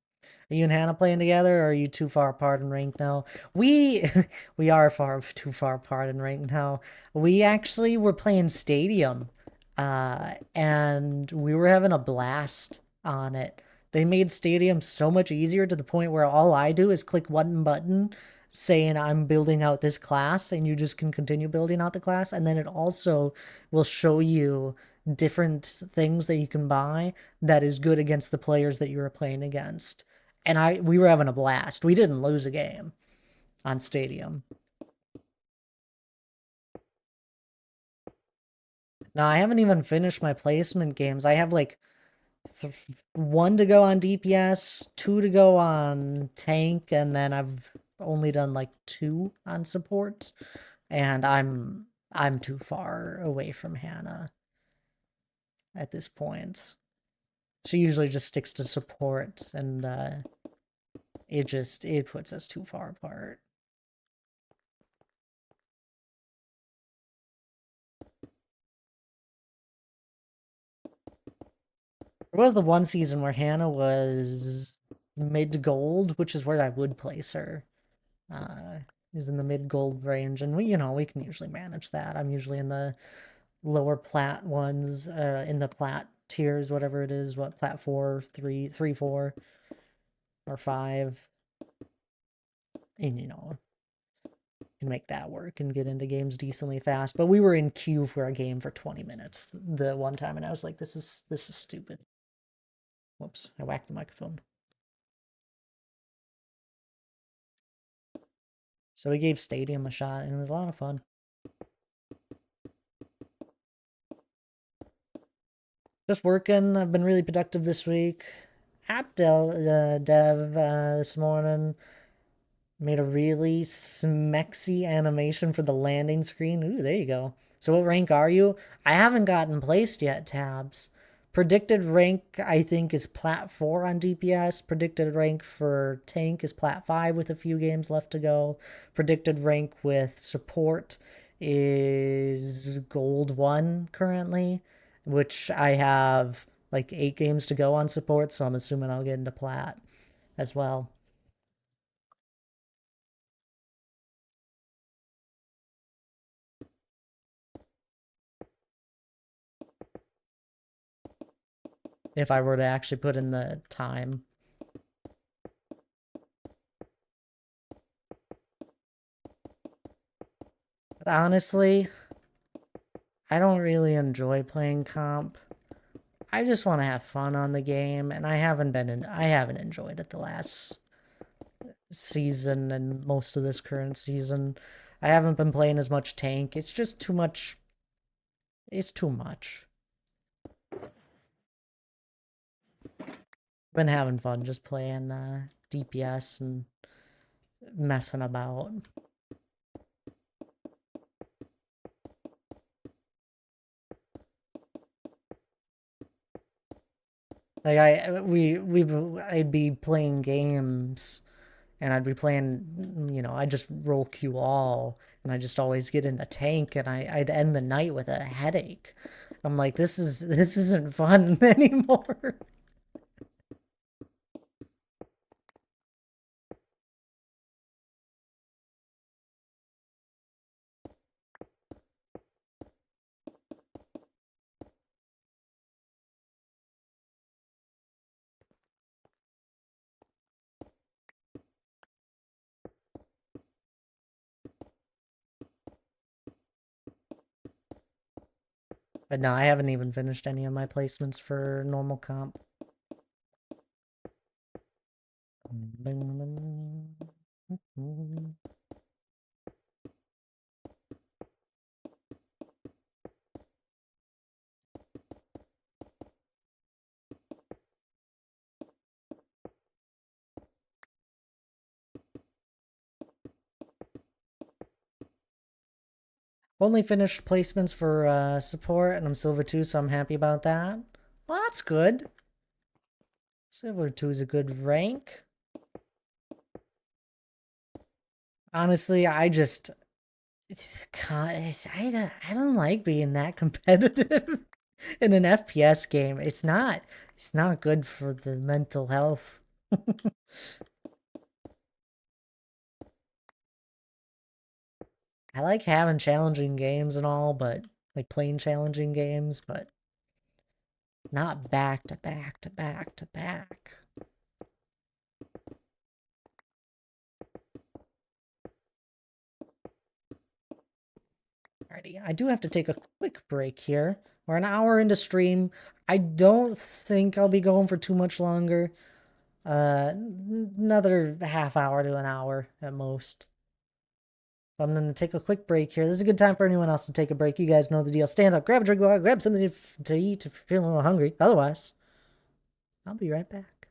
Are you and Hannah playing together, or are you too far apart in rank now? We we are too far apart in rank now. We actually were playing Stadium, and we were having a blast on it. They made Stadium so much easier to the point where all I do is click one button saying I'm building out this class, and you just can continue building out the class, and then it also will show you different things that you can buy that is good against the players that you are playing against. And we were having a blast. We didn't lose a game on Stadium. Now, I haven't even finished my placement games. I have like 1 to go on DPS, 2 to go on tank, and then I've only done like 2 on support. And I'm too far away from Hannah at this point. She usually just sticks to support, and it puts us too far apart. There was the one season where Hannah was mid gold, which is where I would place her. Is in the mid gold range, and we can usually manage that. I'm usually in the lower plat ones, in the plat tiers, whatever it is, what plat 4, 3, 3, 4, or 5, and can make that work and get into games decently fast. But we were in queue for a game for 20 minutes the one time, and I was like, this is stupid. Whoops, I whacked the microphone. So we gave Stadium a shot, and it was a lot of fun. Just working. I've been really productive this week. App dev this morning. Made a really smexy animation for the landing screen. Ooh, there you go. So what rank are you? I haven't gotten placed yet, Tabs. Predicted rank, I think, is Plat 4 on DPS. Predicted rank for tank is Plat 5 with a few games left to go. Predicted rank with support is Gold 1 currently, which I have like 8 games to go on support, so I'm assuming I'll get into Plat as well. If I were to actually put in the time. But honestly, I don't really enjoy playing comp. I just want to have fun on the game, and I haven't enjoyed it the last season and most of this current season. I haven't been playing as much tank. It's just too much. It's too much. Been having fun just playing DPS and messing about. Like I'd be playing games and I'd be playing, I'd just roll Q all and I just always get into tank and I'd end the night with a headache. I'm like, this isn't fun anymore. But no, I haven't even finished any of my placements for normal comp. Only finished placements for support, and I'm Silver 2, so I'm happy about that. Well, that's good. Silver 2 is a good rank. Honestly, I don't like being that competitive in an FPS game. It's not good for the mental health. I like having challenging games and all, but like playing challenging games, but not back to back to back to back. Alrighty, I do have to take a quick break here. We're an hour into stream. I don't think I'll be going for too much longer. Another half hour to an hour at most. I'm going to take a quick break here. This is a good time for anyone else to take a break. You guys know the deal. Stand up, grab a drink, grab something to eat if you're feeling a little hungry. Otherwise, I'll be right back.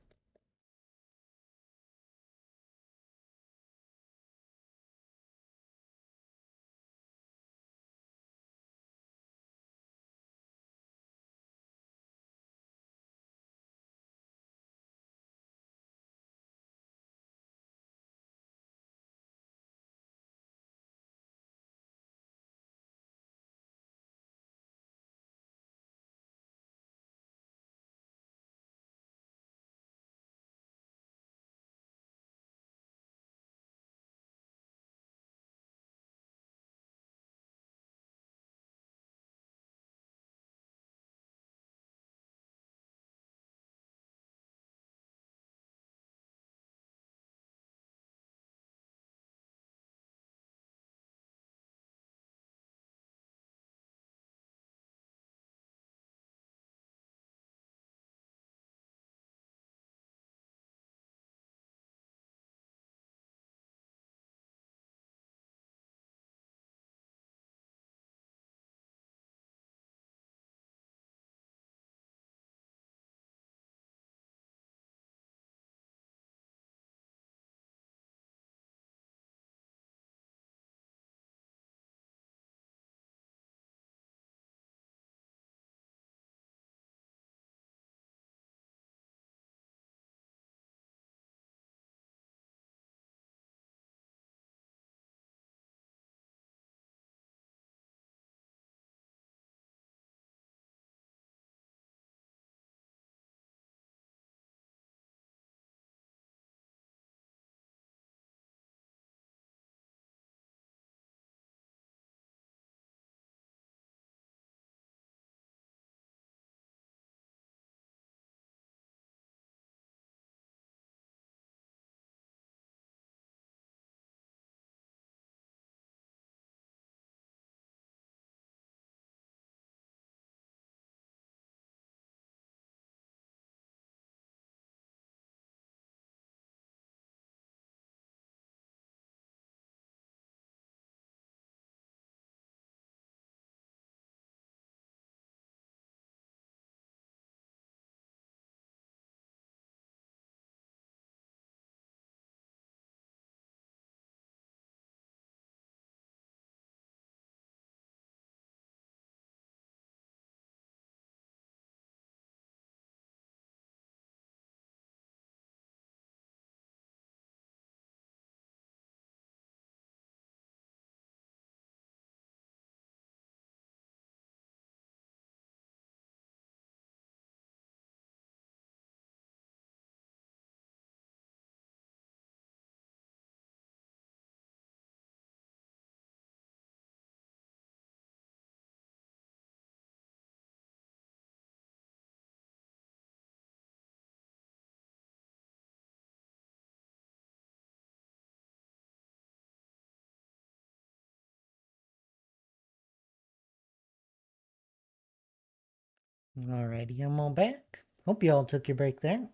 Alrighty, I'm all back. Hope you all took your break there.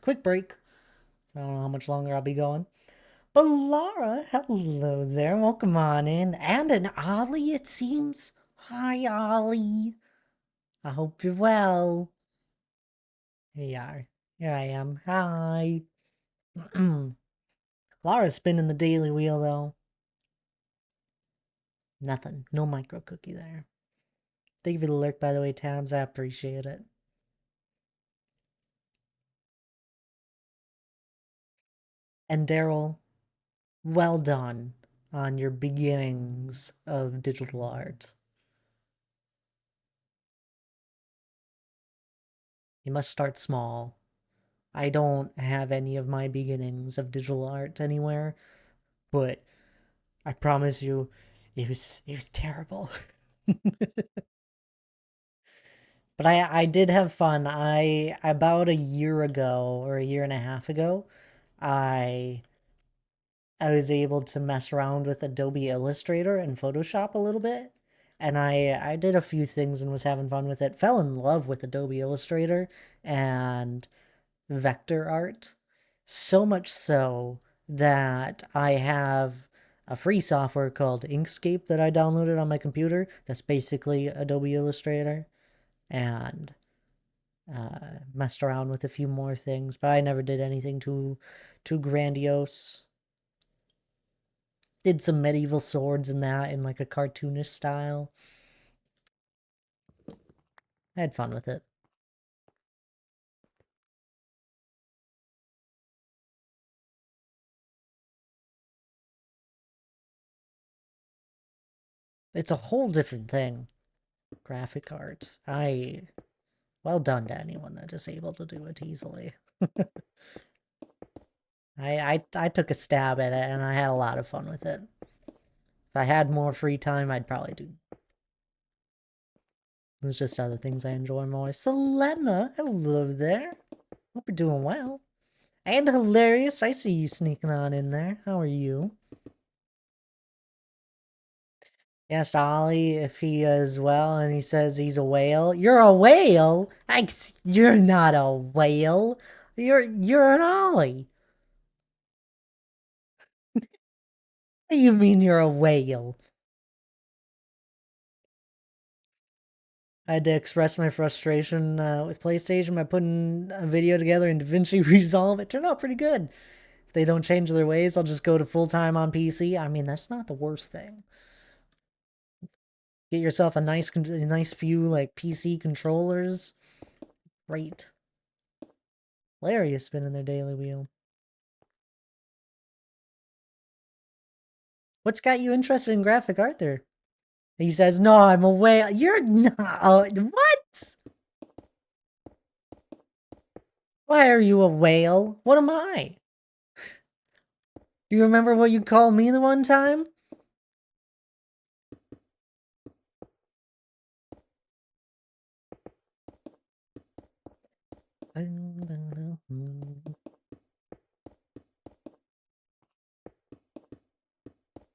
Quick break. So I don't know how much longer I'll be going. But Laura, hello there. Welcome on in. And an Ollie, it seems. Hi, Ollie. I hope you're well. Here you are. Here I am. Hi. Laura's spinning the daily wheel, though. Nothing. No micro cookie there. Thank you for the lurk, by the way, Tabs. I appreciate it. And Daryl, well done on your beginnings of digital art. You must start small. I don't have any of my beginnings of digital art anywhere, but I promise you, it was terrible. But I did have fun. I about a year ago or a year and a half ago, I I was able to mess around with Adobe Illustrator and Photoshop a little bit. And I did a few things and was having fun with it. Fell in love with Adobe Illustrator and vector art. So much so that I have a free software called Inkscape that I downloaded on my computer. That's basically Adobe Illustrator. And messed around with a few more things, but I never did anything too grandiose. Did some medieval swords in that in like a cartoonish style. I had fun with it. It's a whole different thing. Graphic art. Well done to anyone that is able to do it easily. I took a stab at it and I had a lot of fun with it. If I had more free time, I'd probably do. There's just other things I enjoy more. Selena, hello there. Hope you're doing well. And hilarious, I see you sneaking on in there. How are you? Asked Ollie if he is well, and he says he's a whale. You're a whale? You're not a whale. You're an Ollie. What do you mean you're a whale? I had to express my frustration with PlayStation by putting a video together in DaVinci Resolve. It turned out pretty good. If they don't change their ways, I'll just go to full time on PC. I mean, that's not the worst thing. Get yourself a nice few like PC controllers. Great. Larry is spinning their daily wheel. What's got you interested in graphic art there? He says, no, I'm a whale. You're not. What? Why are you a whale? What am I? Do you remember what you called me the one time?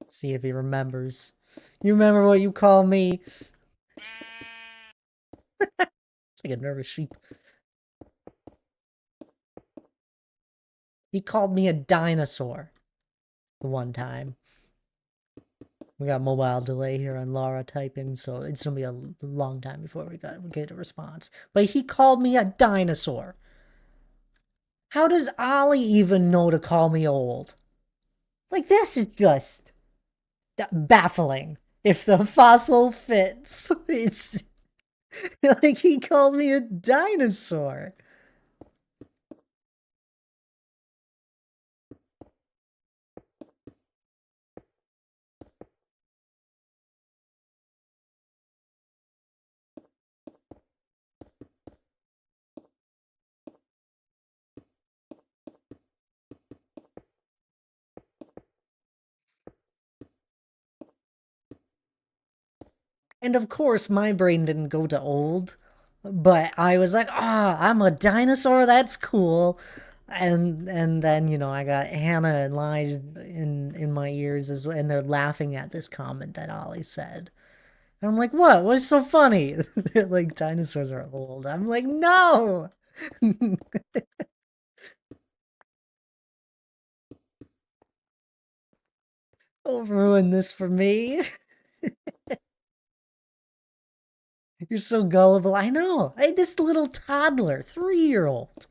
See if he remembers. You remember what you call me? It's like a nervous sheep. He called me a dinosaur the one time. We got mobile delay here on Laura typing, so it's gonna be a long time before we get a response. But he called me a dinosaur. How does Ollie even know to call me old? Like, this is just baffling. If the fossil fits, it's like he called me a dinosaur. And of course, my brain didn't go to old, but I was like, I'm a dinosaur. That's cool. And then I got Hannah and Lige in my ears and they're laughing at this comment that Ollie said. I'm like, what? What's so funny? They're like, dinosaurs are old. I'm like, no! Don't ruin this for me. You're so gullible. I know. This little toddler, 3-year-old,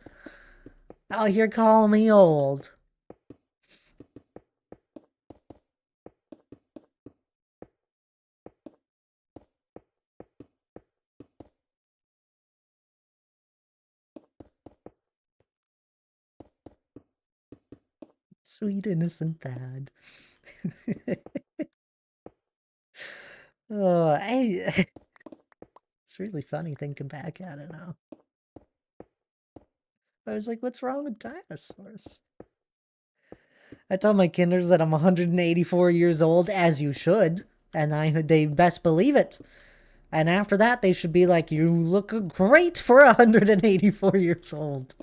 out here calling me old. Sweet innocent Thad. Oh, I. It's really funny thinking back at it now. I was like, what's wrong with dinosaurs? I tell my kinders that I'm 184 years old, as you should, and they best believe it. And after that, they should be like, you look great for 184 years old.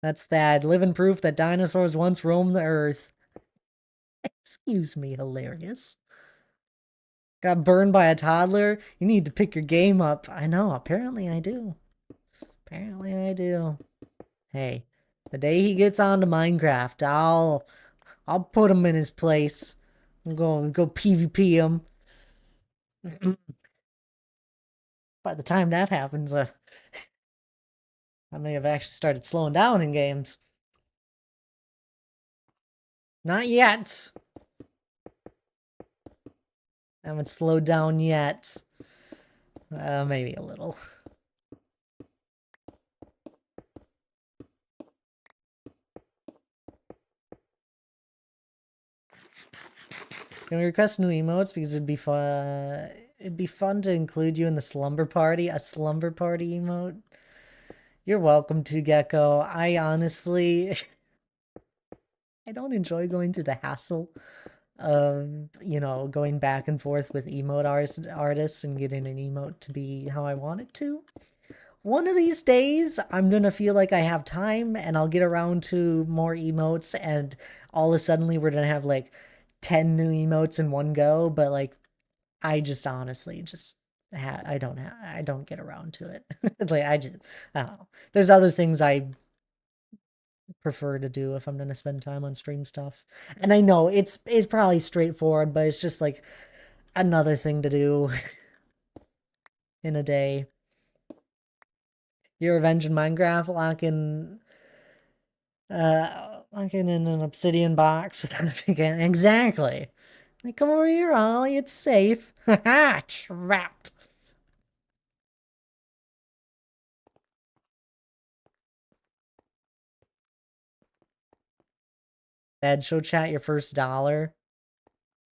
That's that living proof that dinosaurs once roamed the earth. Excuse me, hilarious. Got burned by a toddler? You need to pick your game up. I know, apparently I do. Apparently I do. Hey, the day he gets onto Minecraft, I'll put him in his place. I'm going to go PvP him. By the time that happens, I may have actually started slowing down in games. Not yet. I haven't slowed down yet. Maybe a little. Can we request new emotes because it'd be fun? It'd be fun to include you in the slumber party. A slumber party emote. You're welcome to Gecko. I honestly, I don't enjoy going through the hassle of, going back and forth with emote artists and getting an emote to be how I want it to. One of these days, I'm gonna feel like I have time and I'll get around to more emotes, and all of a sudden we're gonna have like 10 new emotes in one go, but like, I just honestly just. I don't get around to it. Like I don't know. There's other things I prefer to do if I'm gonna spend time on stream stuff. And I know it's probably straightforward, but it's just like another thing to do in a day. You're avenging Minecraft, locking in an obsidian box without a big exactly. Like, come over here, Ollie. It's safe. Haha, trapped. Dad, show chat your first dollar,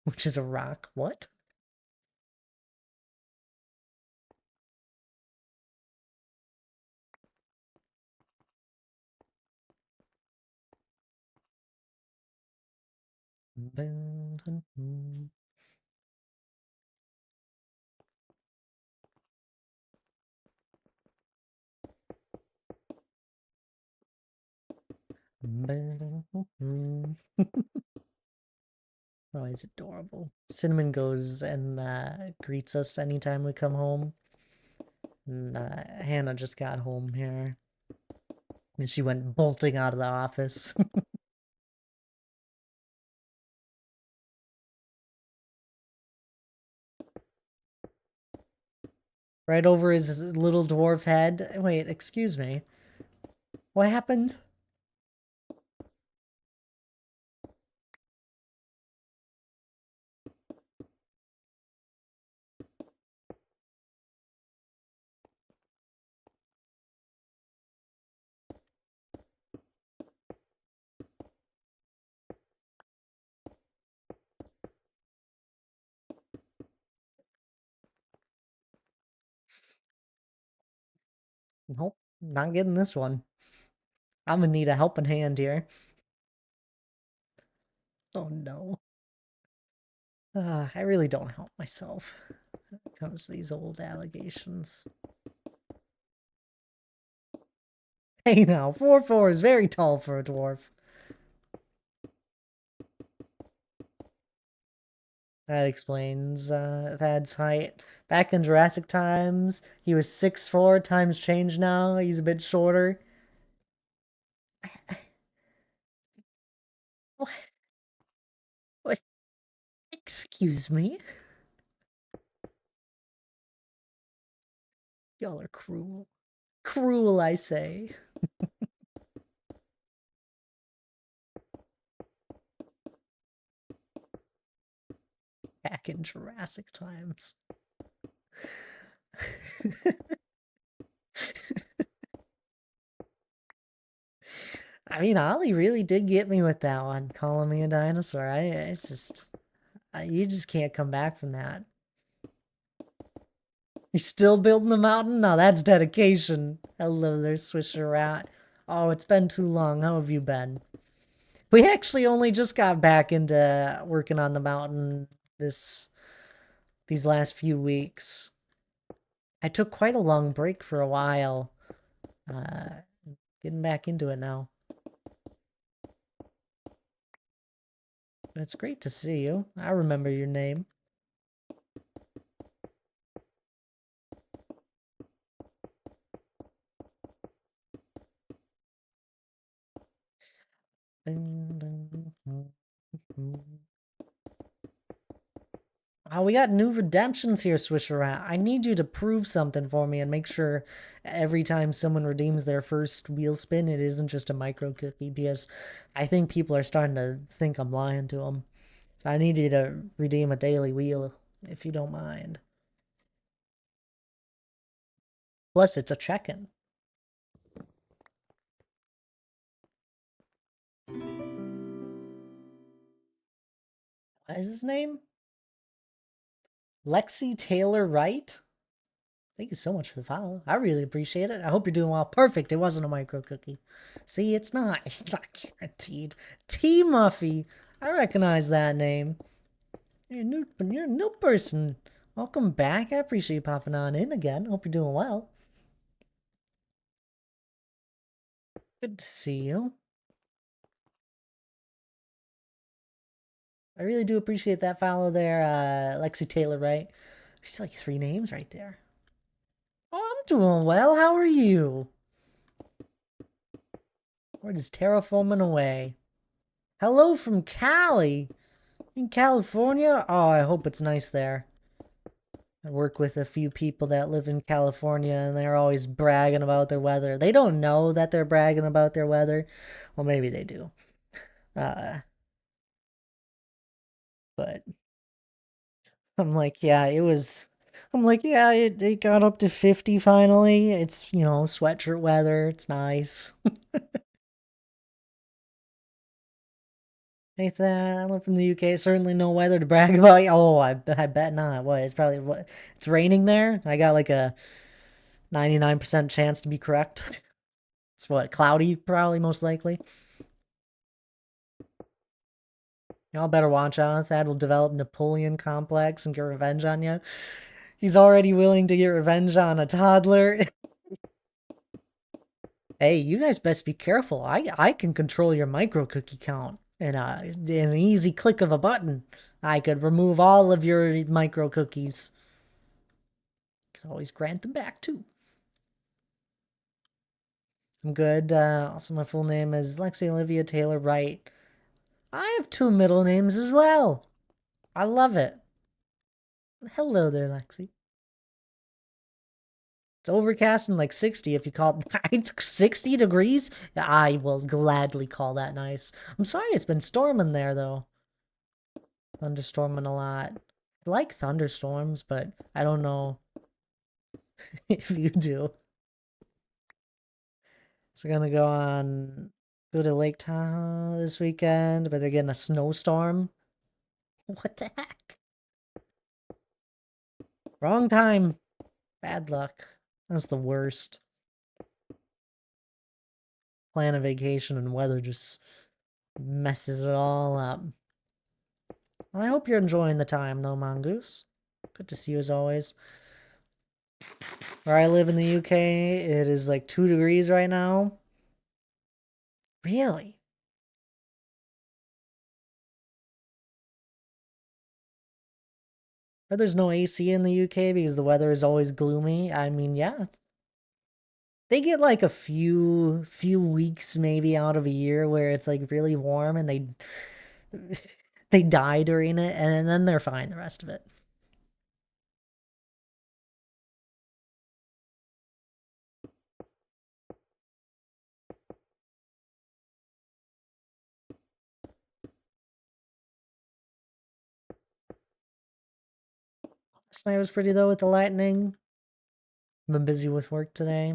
which is a rock. What? Oh, he's adorable. Cinnamon goes and greets us anytime we come home. And Hannah just got home here. And she went bolting out of the office. Right over his little dwarf head. Wait, excuse me. What happened? Nope, not getting this one. I'm gonna need a helping hand here. Oh no. I really don't help myself when it comes to these old allegations. Hey now, 4'4" is very tall for a dwarf. That explains Thad's height. Back in Jurassic times, he was 6'4". Times change now. He's a bit shorter. What? What? Excuse me? Y'all are cruel. Cruel, I say. Back in Jurassic times. I mean, Ollie really did get me with that one, calling me a dinosaur. It's just, you just can't come back from that. You still building the mountain? No, that's dedication. Hello there, Swisher Rat. Oh, it's been too long. How have you been? We actually only just got back into working on the mountain these last few weeks. I took quite a long break for a while. Uh, Getting back into it now. It's great to see you. I remember your name. Oh, we got new redemptions here, Swisher. I need you to prove something for me and make sure every time someone redeems their first wheel spin, it isn't just a micro cookie, because I think people are starting to think I'm lying to them. So I need you to redeem a daily wheel, if you don't mind. Plus, it's a check-in. What is his name? Lexi Taylor Wright? Thank you so much for the follow. I really appreciate it. I hope you're doing well. Perfect. It wasn't a micro cookie. See, it's not. It's not guaranteed. T Muffy. I recognize that name. You're a new person. Welcome back. I appreciate you popping on in again. Hope you're doing well. Good to see you. I really do appreciate that follow there, Lexi Taylor, right? There's like 3 names right there. Oh, I'm doing well. How are you? We're just terraforming away. Hello from Cali. In California? Oh, I hope it's nice there. I work with a few people that live in California and they're always bragging about their weather. They don't know that they're bragging about their weather. Well, maybe they do. Uh, but I'm like, yeah, it was. I'm like, yeah, it got up to 50 finally. It's, sweatshirt weather. It's nice. Ain't that? I live from the UK. Certainly no weather to brag about. Oh, I bet not. What? It's probably what? It's raining there. I got like a 99% chance to be correct. It's what? Cloudy, probably most likely. Y'all better watch out. Thad will develop Napoleon complex and get revenge on you. He's already willing to get revenge on a toddler. Hey, you guys best be careful. I can control your micro cookie count in an easy click of a button. I could remove all of your micro cookies. Could always grant them back too. I'm good. Also, my full name is Lexi Olivia Taylor Wright. I have 2 middle names as well. I love it. Hello there, Lexi. It's overcast and like 60 if you call it 60 degrees. I will gladly call that nice. I'm sorry it's been storming there though. Thunderstorming a lot. I like thunderstorms, but I don't know if you do. So gonna go to Lake Tahoe this weekend, but they're getting a snowstorm. What the heck? Wrong time. Bad luck. That's the worst. Plan a vacation and weather just messes it all up. I hope you're enjoying the time though, Mongoose. Good to see you as always. Where I live in the UK, it is like 2 degrees right now. Really? Or there's no AC in the UK because the weather is always gloomy. I mean, yeah. They get like a few weeks maybe out of a year where it's like really warm and they die during it and then they're fine the rest of it. This night was pretty though with the lightning. I've been busy with work today.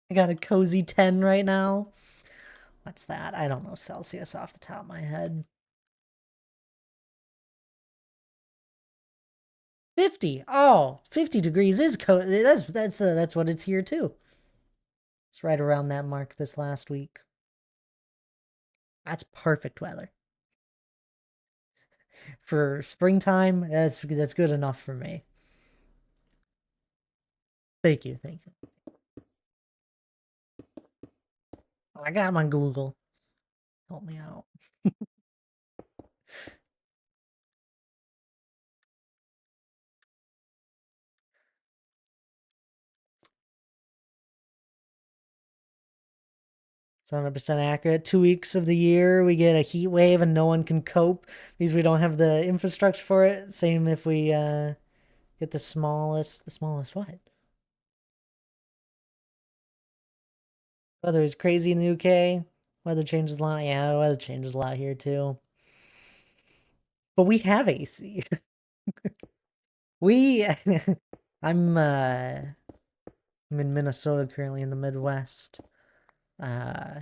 I got a cozy 10 right now. What's that? I don't know Celsius off the top of my head. 50. Oh, 50 degrees is cozy. That's what it's here too. It's right around that mark this last week. That's perfect weather. For springtime, that's good enough for me. Thank you, thank you. I got him on Google. Help me out. It's 100% accurate. 2 weeks of the year, we get a heat wave and no one can cope because we don't have the infrastructure for it. Same if we get the smallest what? Weather is crazy in the UK. Weather changes a lot. Yeah, weather changes a lot here too. But we have AC. we I'm in Minnesota currently in the Midwest. Uh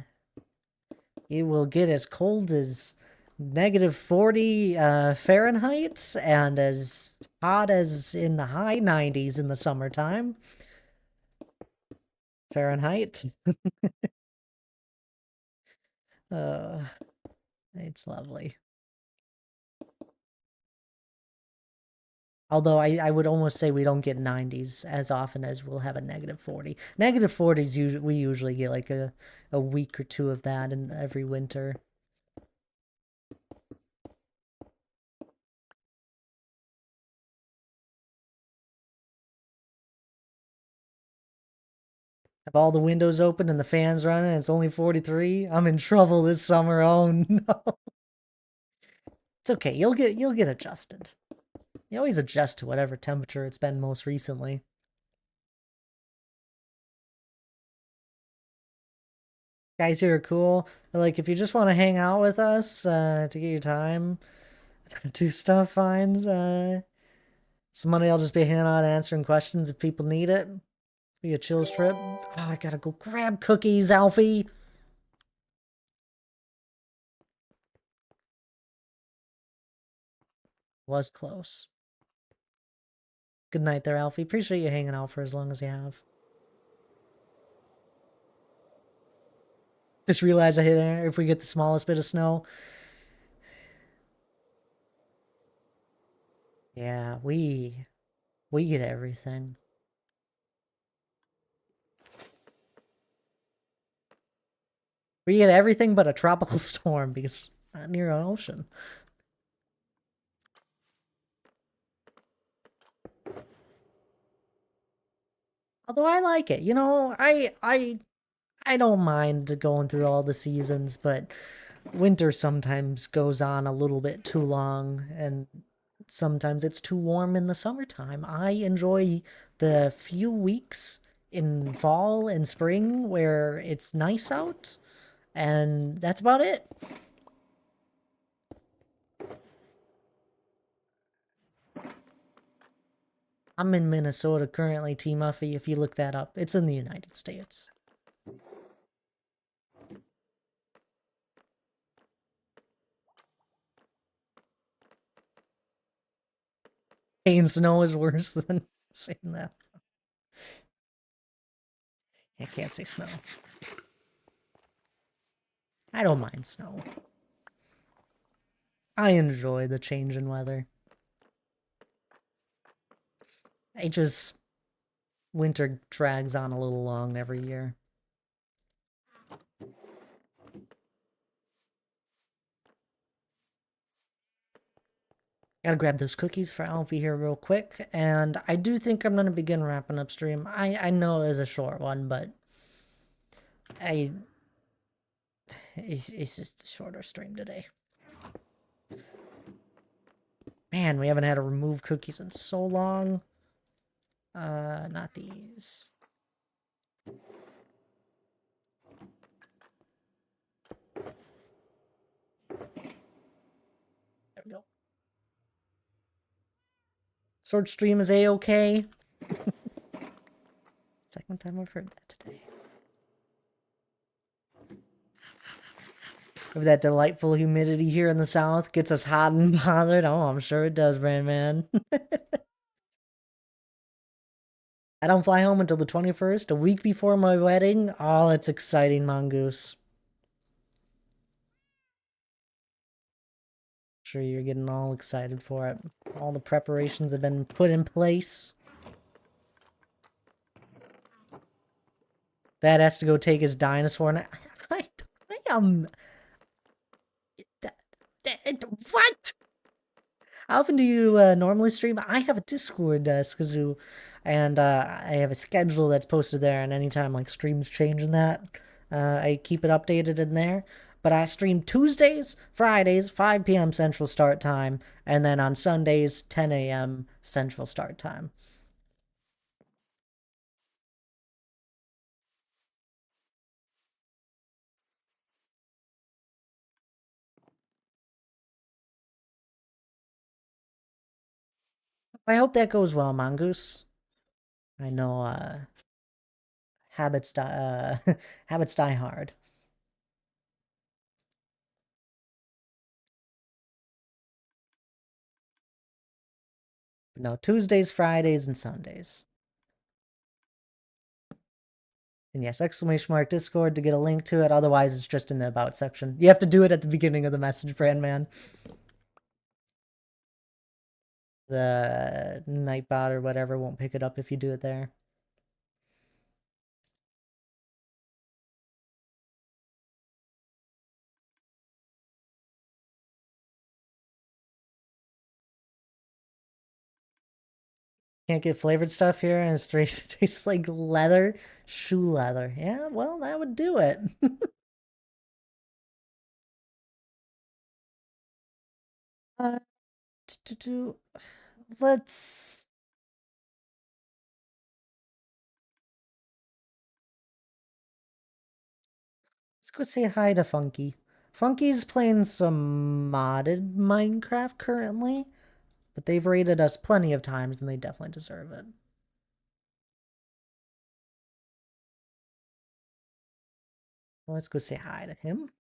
it will get as cold as -40 Fahrenheit and as hot as in the high 90s in the summertime. Fahrenheit. uh, it's lovely. Although I would almost say we don't get 90s as often as we'll have a -40. -40s, we usually get like a week or two of that in every winter. Have all the windows open and the fans running and it's only 43, I'm in trouble this summer. Oh no. It's okay. You'll get adjusted. You always adjust to whatever temperature it's been most recently. Guys here are cool. Like if you just want to hang out with us to get your time, do stuff fine. Some money I'll just be hanging out answering questions if people need it. Be a chill trip. Oh, I gotta go grab cookies, Alfie. Was close. Good night there, Alfie. Appreciate you hanging out for as long as you have. Just realized I hit enter if we get the smallest bit of snow. Yeah, we get everything. We get everything but a tropical storm because we're not near an ocean. Although I like it. I don't mind going through all the seasons, but winter sometimes goes on a little bit too long and sometimes it's too warm in the summertime. I enjoy the few weeks in fall and spring where it's nice out, and that's about it. I'm in Minnesota currently, T Muffy, if you look that up. It's in the United States. Saying snow is worse than saying that. I can't say snow. I don't mind snow. I enjoy the change in weather. Winter drags on a little long every year. Gotta grab those cookies for Alfie here real quick, and I do think I'm gonna begin wrapping up stream. I know it was a short one, but I it's just a shorter stream today. Man, we haven't had to remove cookies in so long. Not these. There we go. Sword stream is a-okay. Second time I've heard that today. If that delightful humidity here in the south gets us hot and bothered, oh, I'm sure it does, man. I don't fly home until the 21st, a week before my wedding. Oh, that's exciting, Mongoose. Sure you're getting all excited for it. All the preparations have been put in place. That has to go take his dinosaur, and I am... What? How often do you normally stream? I have a Discord, Skazoo, and I have a schedule that's posted there, and anytime like streams change in that, I keep it updated in there. But I stream Tuesdays, Fridays, 5 p.m. Central Start Time, and then on Sundays, 10 a.m. Central Start Time. I hope that goes well, Mongoose. I know, habits die, habits die hard. No, Tuesdays, Fridays, and Sundays. And yes, exclamation mark Discord to get a link to it. Otherwise, it's just in the About section. You have to do it at the beginning of the message, Brandman. The Nightbot or whatever won't pick it up if you do it there. Can't get flavored stuff here, and it tastes like leather, shoe leather. Yeah, well, that would do it. uh, let's go say hi to Funky. Funky's playing some modded Minecraft currently, but they've raided us plenty of times, and they definitely deserve it. Let's go say hi to him.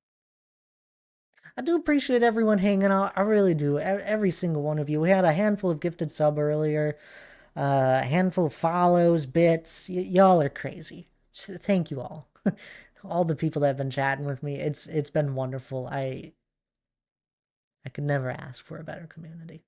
I do appreciate everyone hanging out. I really do. Every single one of you. We had a handful of gifted sub earlier, a handful of follows, bits. Y'all are crazy. Thank you all. All the people that have been chatting with me. It's been wonderful. I could never ask for a better community.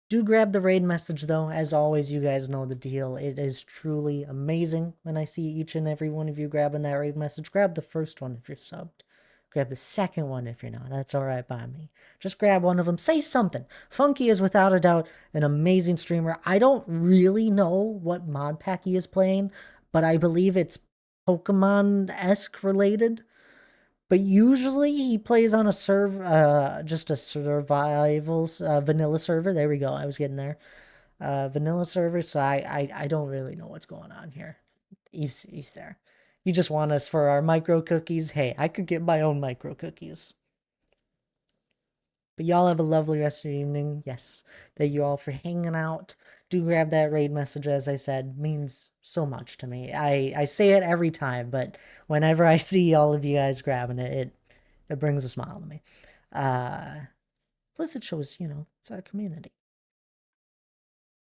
Do grab the raid message, though. As always, you guys know the deal. It is truly amazing when I see each and every one of you grabbing that raid message. Grab the first one if you're subbed. Grab the second one if you're not. That's alright by me. Just grab one of them. Say something. Funky is without a doubt an amazing streamer. I don't really know what mod pack he is playing, but I believe it's Pokemon-esque related. But usually he plays on a just a survivals vanilla server. There we go. I was getting there. Vanilla server. So I don't really know what's going on here. He's there. You just want us for our micro cookies. Hey, I could get my own micro cookies. But y'all have a lovely rest of your evening. Yes, thank you all for hanging out. Do grab that raid message, as I said, means so much to me. I say it every time, but whenever I see all of you guys grabbing it, it brings a smile to me. Plus it shows, it's our community.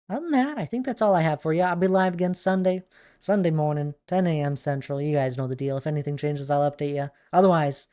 Other than that, I think that's all I have for you. I'll be live again Sunday morning, 10 a.m. Central. You guys know the deal. If anything changes, I'll update you. Otherwise,